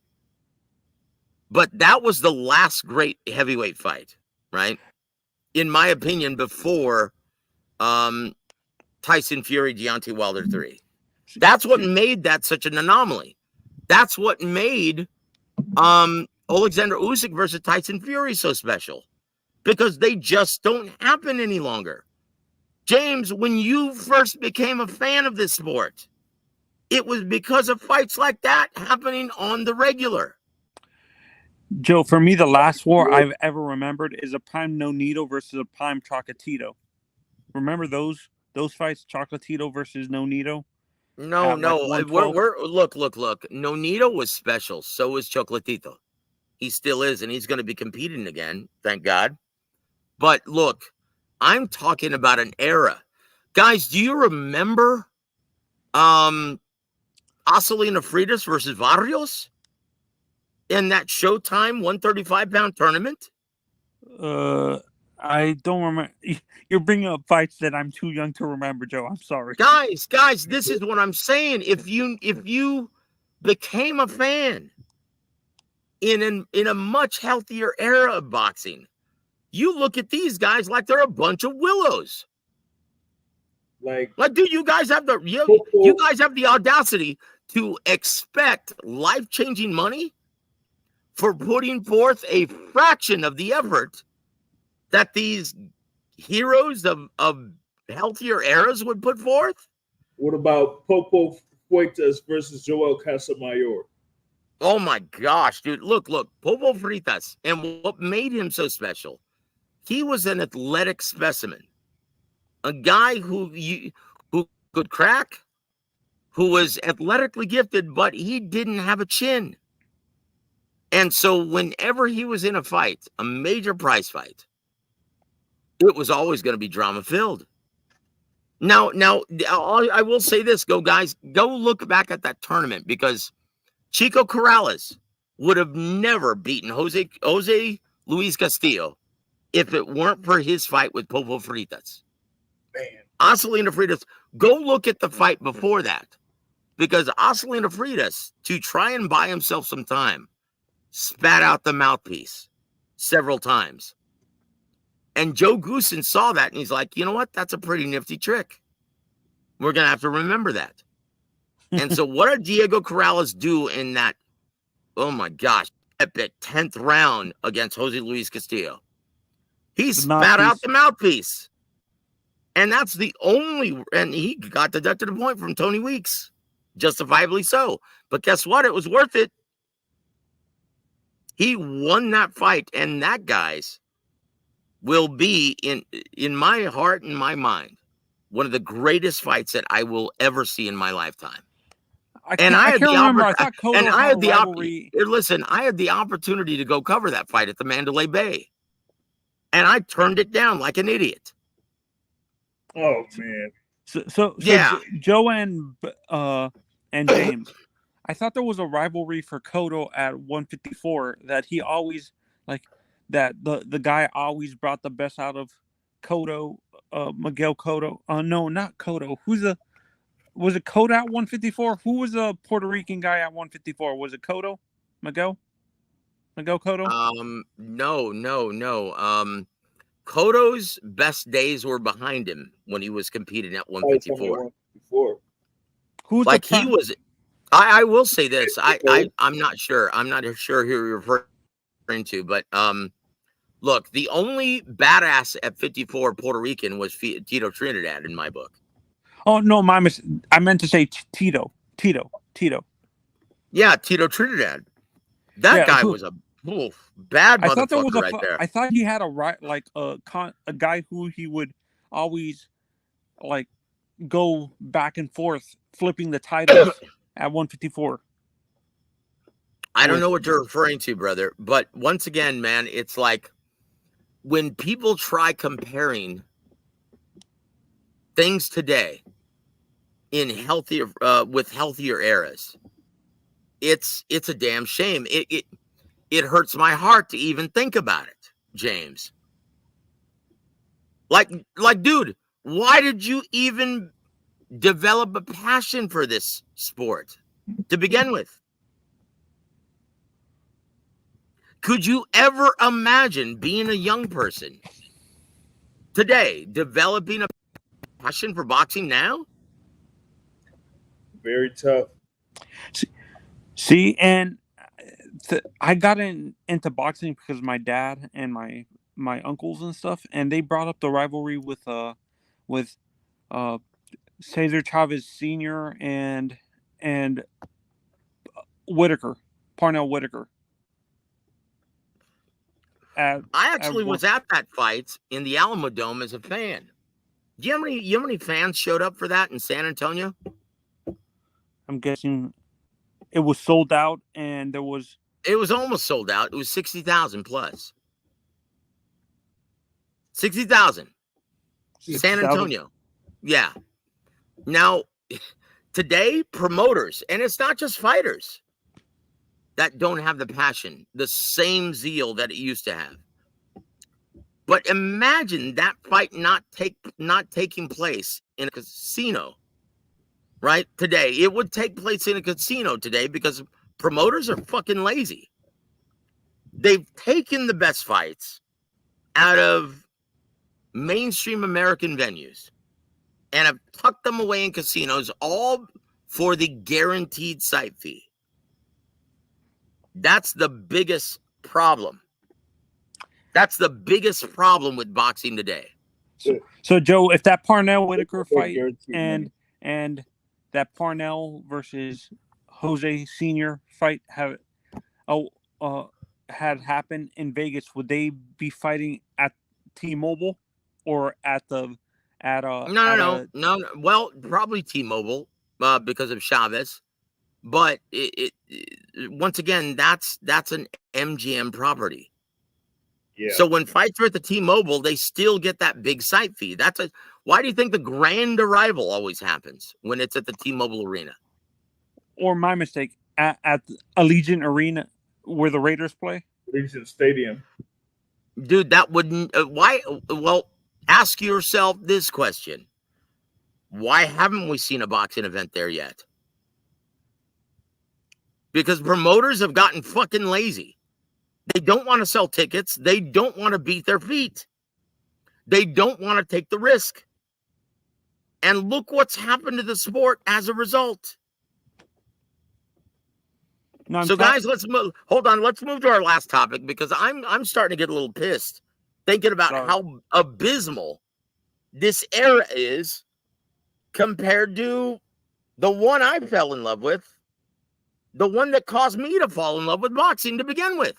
But that was the last great heavyweight fight, right? In my opinion, before Tyson Fury, Deontay Wilder 3. That's what made that such an anomaly. That's what made Alexander Usyk versus Tyson Fury so special, because they just don't happen any longer. James, when you first became a fan of this sport, it was because of fights like that happening on the regular.
Joe, for me, the last war I've ever remembered is a Prime Nonito versus a Prime Chocolatito. Remember those fights, Chocolatito versus Nonito?
No.
Like
we're look. Nonito was special. So was Chocolatito. He still is, and he's going to be competing again, thank God. But look, I'm talking about an era. Guys, do you remember Acelino Freitas versus Barrios in that Showtime 135-pound tournament?
I don't remember. You're bringing up fights that I'm too young to remember, Joe. I'm sorry.
Guys, this is what I'm saying. If you became a fan in a much healthier era of boxing, you look at these guys like they're a bunch of willows. Like, dude, you guys have the audacity to expect life-changing money for putting forth a fraction of the effort that these heroes of healthier eras would put forth?
What about Popo Freitas versus Joel Casamayor?
Oh my gosh, dude. Look, Popo Freitas. And what made him so special, he was an athletic specimen. A guy who could crack, who was athletically gifted, but he didn't have a chin. And so whenever he was in a fight, a major prize fight, it was always going to be drama filled. Now, I will say this, go look back at that tournament, because Chico Corrales would have never beaten Jose Luis Castillo if it weren't for his fight with Popo Freitas.
Man.
Osalino Freitas, go look at the fight before that, because Osalino Freitas, to try and buy himself some time, spat out the mouthpiece several times. And Joe Goosen saw that, and he's like, you know what? That's a pretty nifty trick. We're going to have to remember that. And so what did Diego Corrales do in that, oh my gosh, epic 10th round against Jose Luis Castillo? He spat out the mouthpiece. And that's the only, and he got deducted a point from Tony Weeks. Justifiably so. But guess what? It was worth it. He won that fight, and that, guys, will be in my heart and my mind one of the greatest fights that I will ever see in my lifetime.
I had
the opportunity to go cover that fight at the Mandalay Bay, and I turned it down like an idiot.
Oh man!
So yeah, Joe and James, I thought there was a rivalry for Cotto at 154 that he always that the guy always brought the best out of Cotto, Miguel Cotto. No, not Cotto. Was it Cotto at 154? Who was the Puerto Rican guy at 154? Was it Cotto? Miguel Cotto?
No. Cotto's best days were behind him when he was competing at 154.
Who's
he was? I will say this. I'm not sure. I'm not sure who you're referring to, but look, the only badass at 54 Puerto Rican was Tito Trinidad in my book.
Oh no, I meant to say Tito.
Yeah, Tito Trinidad. That guy was a bad motherfucker right there.
I thought he had a guy who he would always go back and forth flipping the titles at 154.
I don't know what you're referring to, brother, but once again, man, it's like when people try comparing things today in with healthier eras, it's a damn shame. It hurts my heart to even think about it, James. Like, dude, why did you even develop a passion for this sport to begin with? Could you ever imagine being a young person today developing a passion for boxing now?
Very tough.
See, and I got into boxing because my dad and my uncles and stuff, and they brought up the rivalry with Cesar Chavez Sr. and Parnell Whitaker.
I actually was at that fight in the Alamo Dome as a fan. Do you know how many fans showed up for that in San Antonio?
I'm guessing it was sold out, and it was
almost sold out. It was 60,000 plus. 60,000. San Antonio. Yeah. Now, today, promoters, and it's not just fighters that don't have the passion, the same zeal that it used to have. But imagine that fight not taking place in a casino, right? Today, it would take place in a casino today because promoters are fucking lazy. They've taken the best fights out of mainstream American venues and have tucked them away in casinos, all for the guaranteed site fee. That's the biggest problem. That's the biggest problem with boxing today.
So Joe, if that Parnell Whitaker fight and that Parnell versus Jose Sr. fight had happened in Vegas, would they be fighting at T-Mobile or at
No. Well, probably T-Mobile. because of Chavez. But once again, that's an MGM property.
Yeah.
So when fights are at the T-Mobile, they still get that big site fee. Why do you think the grand arrival always happens when it's at the T-Mobile Arena?
Or my mistake, at Allegiant Arena where the Raiders play?
Allegiant Stadium.
Dude, that wouldn't... why? Well, ask yourself this question. Why haven't we seen a boxing event there yet? Because promoters have gotten fucking lazy. They don't want to sell tickets. They don't want to beat their feet. They don't want to take the risk. And look what's happened to the sport as a result.
No,
So, guys, let's move. Hold on. Let's move to our last topic because I'm starting to get a little pissed thinking about how abysmal this era is compared to the one I fell in love with, the one that caused me to fall in love with boxing to begin with.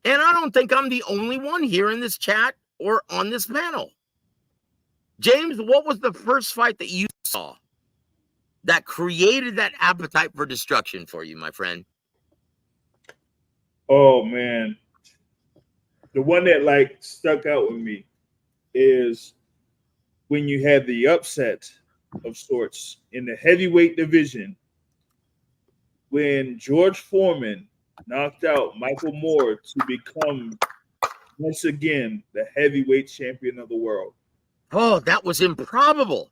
And I don't think I'm the only one here in this chat or on this panel. James, what was the first fight that you saw that created that appetite for destruction for you, my friend?
Oh, man. The one that, like, stuck out with me is when you had the upset of sorts in the heavyweight division when George Foreman knocked out Michael Moore to become, once again, the heavyweight champion of the world.
Oh, that was improbable.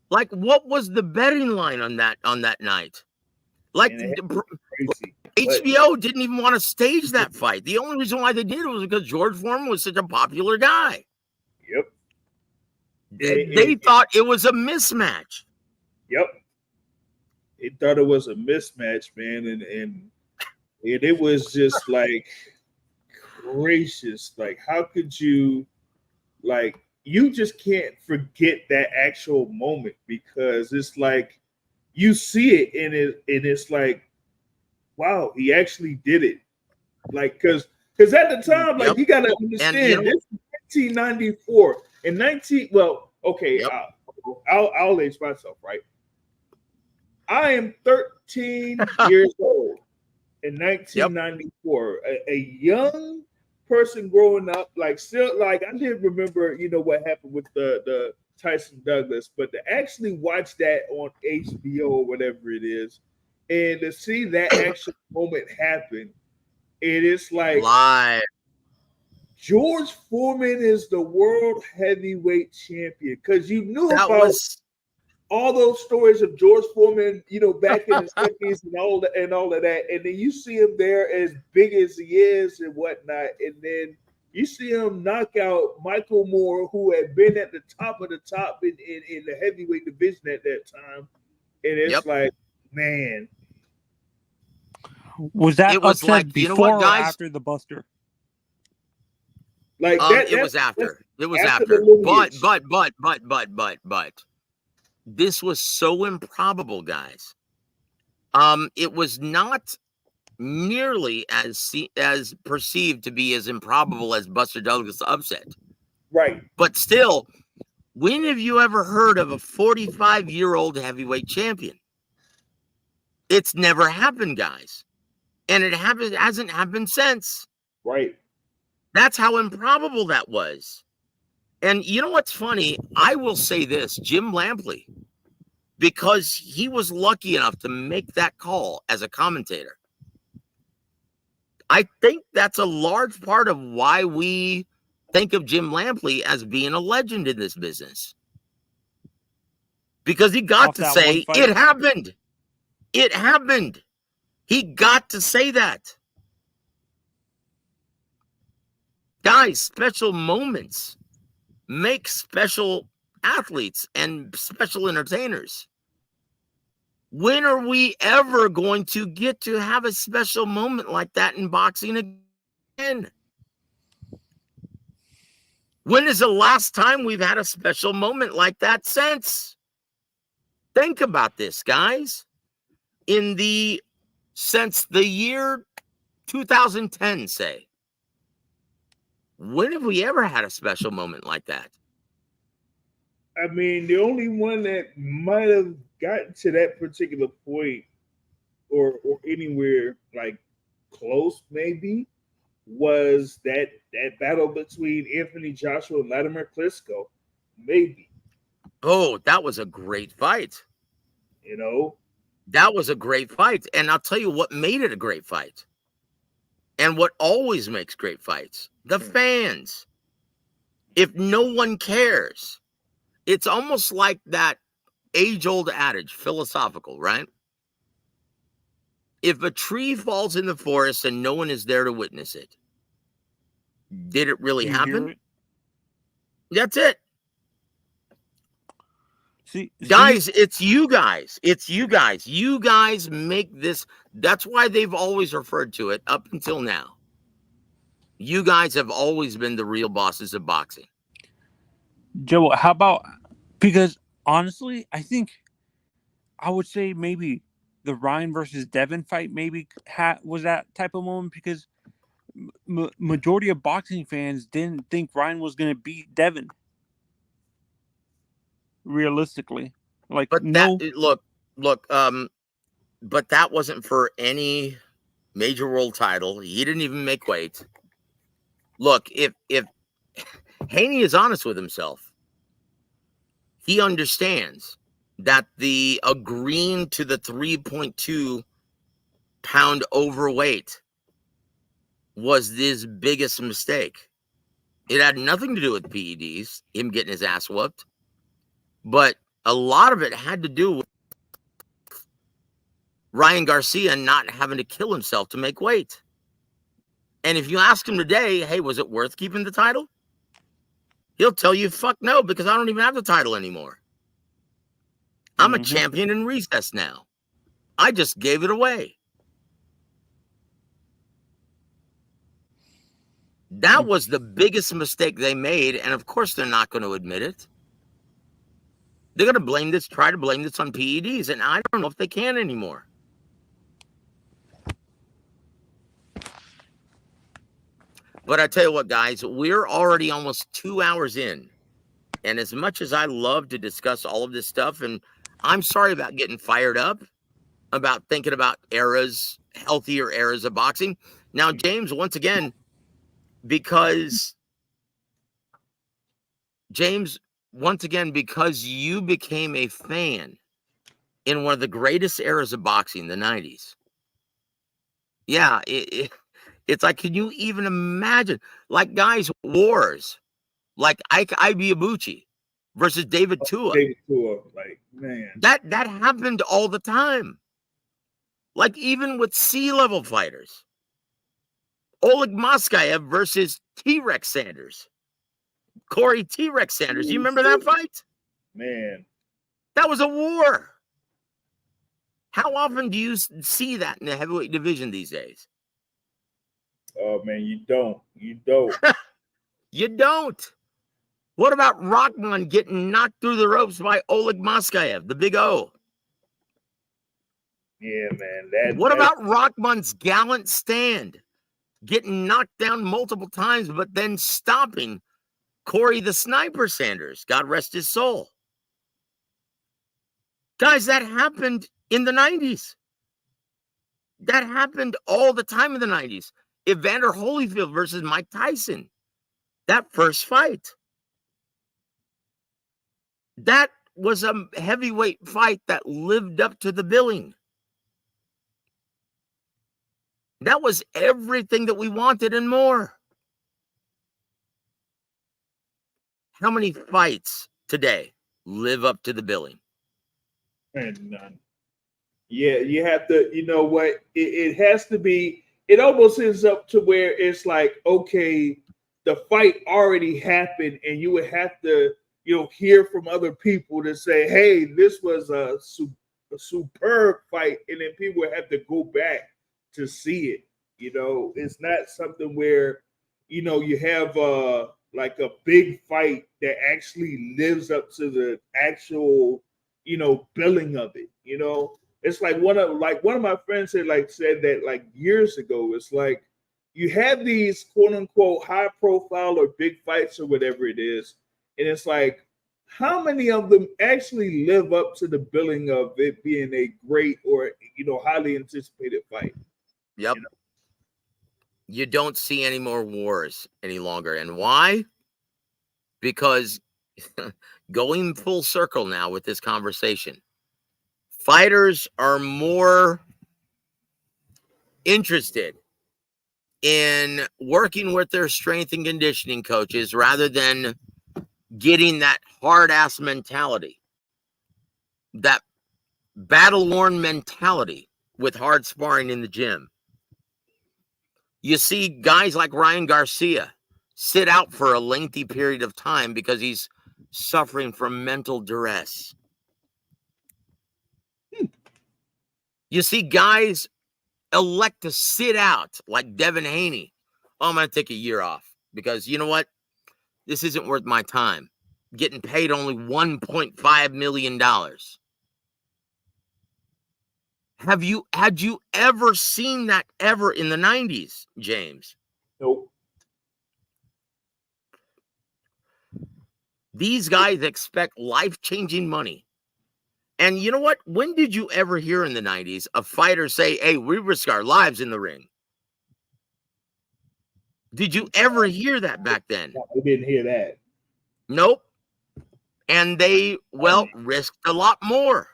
Like, what was the betting line on that night? Like,
Crazy.
HBO didn't even want to stage that fight. The only reason why they did it was because George Foreman was such a popular guy.
Yep.
They thought it was a mismatch.
Yep. They thought it was a mismatch, man, and it was just like gracious. Like, how could you, like, you just can't forget that actual moment because it's like you see it and it's like, wow, he actually did it. Like, because at the time, like, you gotta understand, this is 1994 and I'll age myself, right? I am 13 years old in 1994, a young person growing up, like, still, like, I didn't remember, what happened with the Tyson Douglas, but to actually watch that on HBO or whatever it is, and to see that actual moment happen, it is like
live.
George Foreman is the world heavyweight champion because you knew
that
about
was
all those stories of George Foreman, back in the 70s and all of that, and then you see him there as big as he is and whatnot, and then you see him knock out Michael Moore, who had been at the top of the top in the heavyweight division at that time, and it's like, man,
was that
was
upset
like,
before
or
after the Buster?
Like
it was after. It was after. But this was so improbable, guys. It was not nearly as perceived to be as improbable as Buster Douglas' upset.
Right.
But still, when have you ever heard of a 45-year-old heavyweight champion? It's never happened, guys. And it hasn't happened since.
Right.
That's how improbable that was. And you know what's funny? I will say this, Jim Lampley, because he was lucky enough to make that call as a commentator. I think that's a large part of why we think of Jim Lampley as being a legend in this business. Because he got to say, it happened. It happened. He got to say that. Guys, special moments make special athletes and special entertainers. When are we ever going to get to have a special moment like that in boxing again? When is the last time we've had a special moment like that since? Think about this, guys. Since the year 2010, say, when have we ever had a special moment like that?
I mean, the only one that might have gotten to that particular point or anywhere like close maybe was that battle between Anthony Joshua and Latimer Klitschko. Maybe,
Oh, that was a great fight.
you know.
That was a great fight. And I'll tell you what made it a great fight. And what always makes great fights, the fans. If no one cares, it's almost like that age-old adage, philosophical, right? If a tree falls in the forest and no one is there to witness it, did it really
You hear
happen?
it?
That's it.
See,
Guys, it's you guys. It's you guys. You guys make this. That's why they've always referred to it up until now. You guys have always been the real bosses of boxing.
Joe, how about, because honestly, I think I would say maybe the Ryan versus Devin fight maybe was that type of moment, because majority of boxing fans didn't think Ryan was going to beat Devin. Realistically, like,
But
no.
look, but that wasn't for any major world title. He didn't even make weight. Look, if Haney is honest with himself, he understands that the agreeing to the 3.2 pound overweight was his biggest mistake. It had nothing to do with PEDs, him getting his ass whooped, but a lot of it had to do with Ryan Garcia not having to kill himself to make weight. And if you ask him today, hey, was it worth keeping the title? He'll tell you, fuck no, because I don't even have the title anymore. I'm a champion in recess now. I just gave it away. That was the biggest mistake they made, and of course they're not going to admit it. They're going to try to blame this on PEDs, and I don't know if they can anymore. But I tell you what, guys, we're already almost 2 hours in. And as much as I love to discuss all of this stuff, and I'm sorry about getting fired up about thinking about healthier eras of boxing. Now, James, once again, because you became a fan in one of the greatest eras of boxing, the 90s. Yeah, it's like, can you even imagine? Like, guys, wars, like Ike Ibeabuchi versus David Tua.
David Tua, like, man.
That happened all the time. Like, even with C-level fighters. Oleg Moskayev versus T-Rex Sanders. Corey T-Rex Sanders. You remember that fight?
Man.
That was a war. How often do you see that in the heavyweight division these days?
Oh, man, you don't. You don't.
You don't. What about Rockman getting knocked through the ropes by Oleg Moskayev, the Big O?
Yeah, man.
What about Rockman's gallant stand, getting knocked down multiple times, but then stopping Corey the Sniper Sanders? God rest his soul. Guys, that happened in the 90s. That happened all the time in the 90s. Evander Holyfield versus Mike Tyson. That first fight. That was a heavyweight fight that lived up to the billing. That was everything that we wanted and more. How many fights today live up to the billing?
And none. Yeah, you have to, you know what? It has to be, it almost ends up to where it's like, okay, the fight already happened, and you would have to, hear from other people to say, hey, this was a superb fight, and then people would have to go back to see it. It's not something where, you have like a big fight that actually lives up to the actual, billing of it. It's like one of my friends said that years ago. It's like you have these quote unquote high profile or big fights or whatever it is, and it's like how many of them actually live up to the billing of it being a great or highly anticipated fight?
Yep.
You know?
You don't see any more wars any longer. And why? Because going full circle now with this conversation, fighters are more interested in working with their strength and conditioning coaches rather than getting that hard ass mentality, that battle worn mentality with hard sparring in the gym. You see guys like Ryan Garcia sit out for a lengthy period of time because he's suffering from mental duress. You see guys elect to sit out like Devin Haney. Oh, I'm going to take a year off because you know what? This isn't worth my time. Getting paid only $1.5 million. Had you ever seen that ever in the 90s, James?
Nope.
These guys expect life-changing money. And you know what? When did you ever hear in the 90s a fighter say, hey, we risk our lives in the ring? Did you ever hear that back then?
I didn't hear that.
Nope. And they, risked a lot more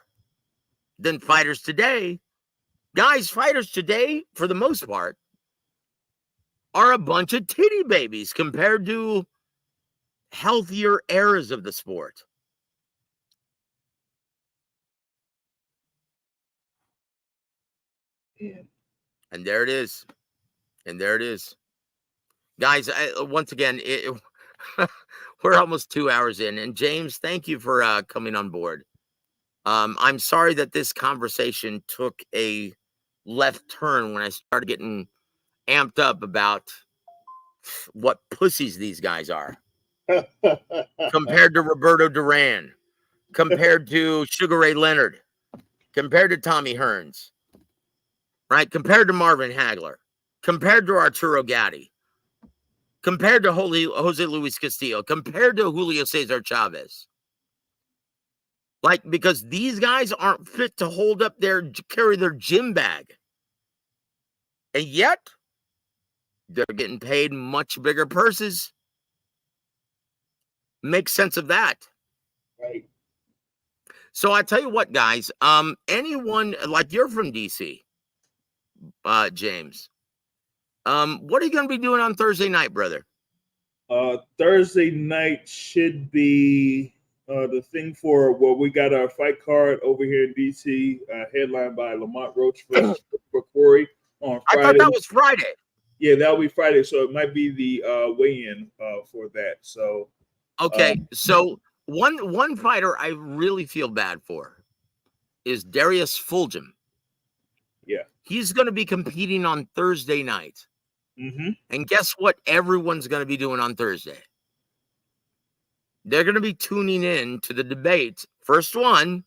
than fighters today. Guys, fighters today, for the most part, are a bunch of titty babies compared to healthier eras of the sport.
Yeah.
And there it is. Guys, once again, we're almost 2 hours in. And James, thank you for coming on board. I'm sorry that this conversation took a left turn when I started getting amped up about what pussies these guys are compared to Roberto Duran, compared to Sugar Ray Leonard, compared to Tommy Hearns, right? Compared to Marvin Hagler, compared to Arturo Gatti, compared to Jose Luis Castillo, compared to Julio Cesar Chavez. Like, because these guys aren't fit to carry their gym bag. And yet, they're getting paid much bigger purses. Make sense of that.
Right.
So I tell you what, guys, anyone, like you're from DC, James, what are you going to be doing on Thursday night, brother?
Thursday night should be the thing we got our fight card over here in DC, headlined by Lamont Roach versus Corey on Friday.
I thought that was Friday.
Yeah, that'll be Friday, so it might be the weigh-in for that. So
okay, so one fighter I really feel bad for is Darius Fulgham.
Yeah,
he's going to be competing on Thursday night.
Mm-hmm.
And guess what everyone's going to be doing on Thursday? They're going to be tuning in to the debate, first one,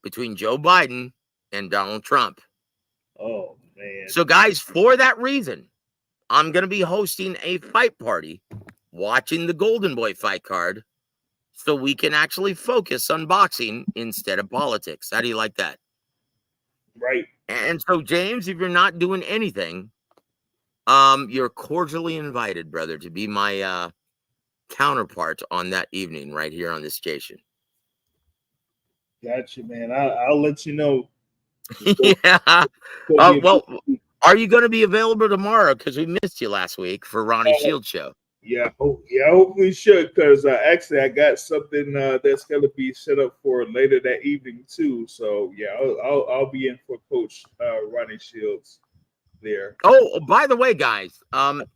between Joe Biden and Donald Trump.
Oh, man.
So, guys, for that reason, I'm going to be hosting a fight party, watching the Golden Boy fight card, so we can actually focus on boxing instead of politics. How do you like that?
Right.
And so, James, if you're not doing anything, you're cordially invited, brother, to be my counterpart on that evening right here on this station.
Gotcha, man. I'll let you know.
Yeah. Well, are you going to be available tomorrow? Because we missed you last week for Ronnie Shields' show.
Yeah, hopefully should, because actually I got something that's going to be set up for later that evening too. So yeah, I'll be in for Coach Ronnie Shields there.
Oh, by the way, guys,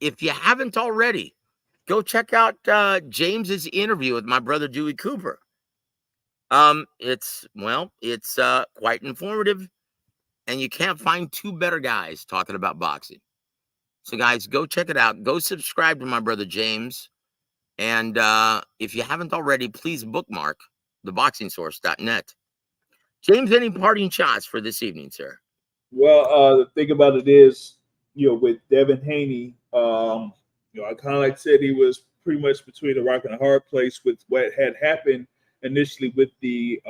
if you haven't already, go check out James's interview with my brother Dewey Cooper. It's quite informative, and you can't find two better guys talking about boxing. So, guys, go check it out. Go subscribe to my brother James. And if you haven't already, please bookmark theboxingsource.net. James, any parting shots for this evening, sir?
Well, the thing about it is, with Devin Haney, I kind of said he was pretty much between a rock and a hard place with what had happened initially with the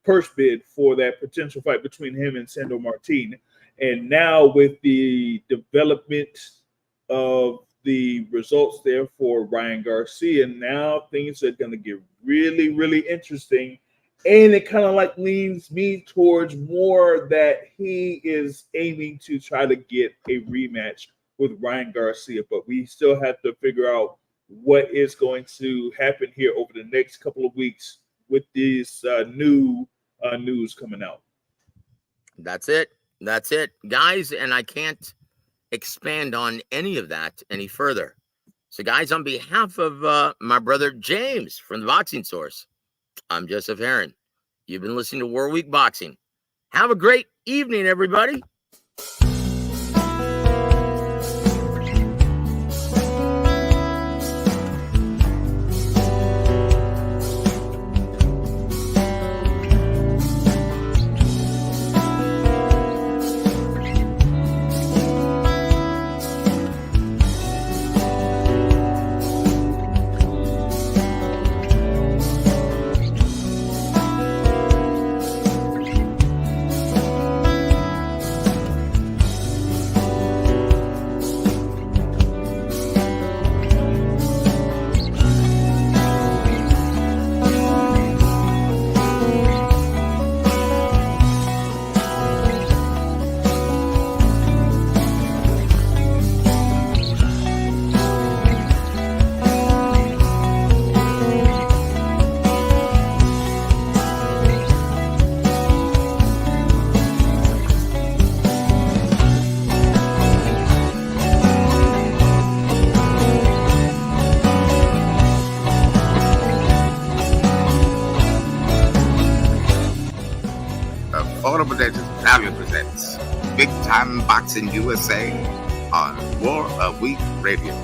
purse bid for that potential fight between him and Sandor Martin. And now with the development of the results there for Ryan Garcia, now things are going to get really, really interesting. And it kind of like leans me towards more that he is aiming to try to get a rematch with Ryan Garcia. But we still have to figure out what is going to happen here over the next couple of weeks with these new news coming out.
That's it. That's it, guys. And I can't expand on any of that any further. So, guys, on behalf of my brother James from the Boxing Source, I'm Joseph Heron. You've been listening to War Week Boxing. Have a great evening, everybody.
W.A.W. presents Big Time Boxing USA on War of Week Radio.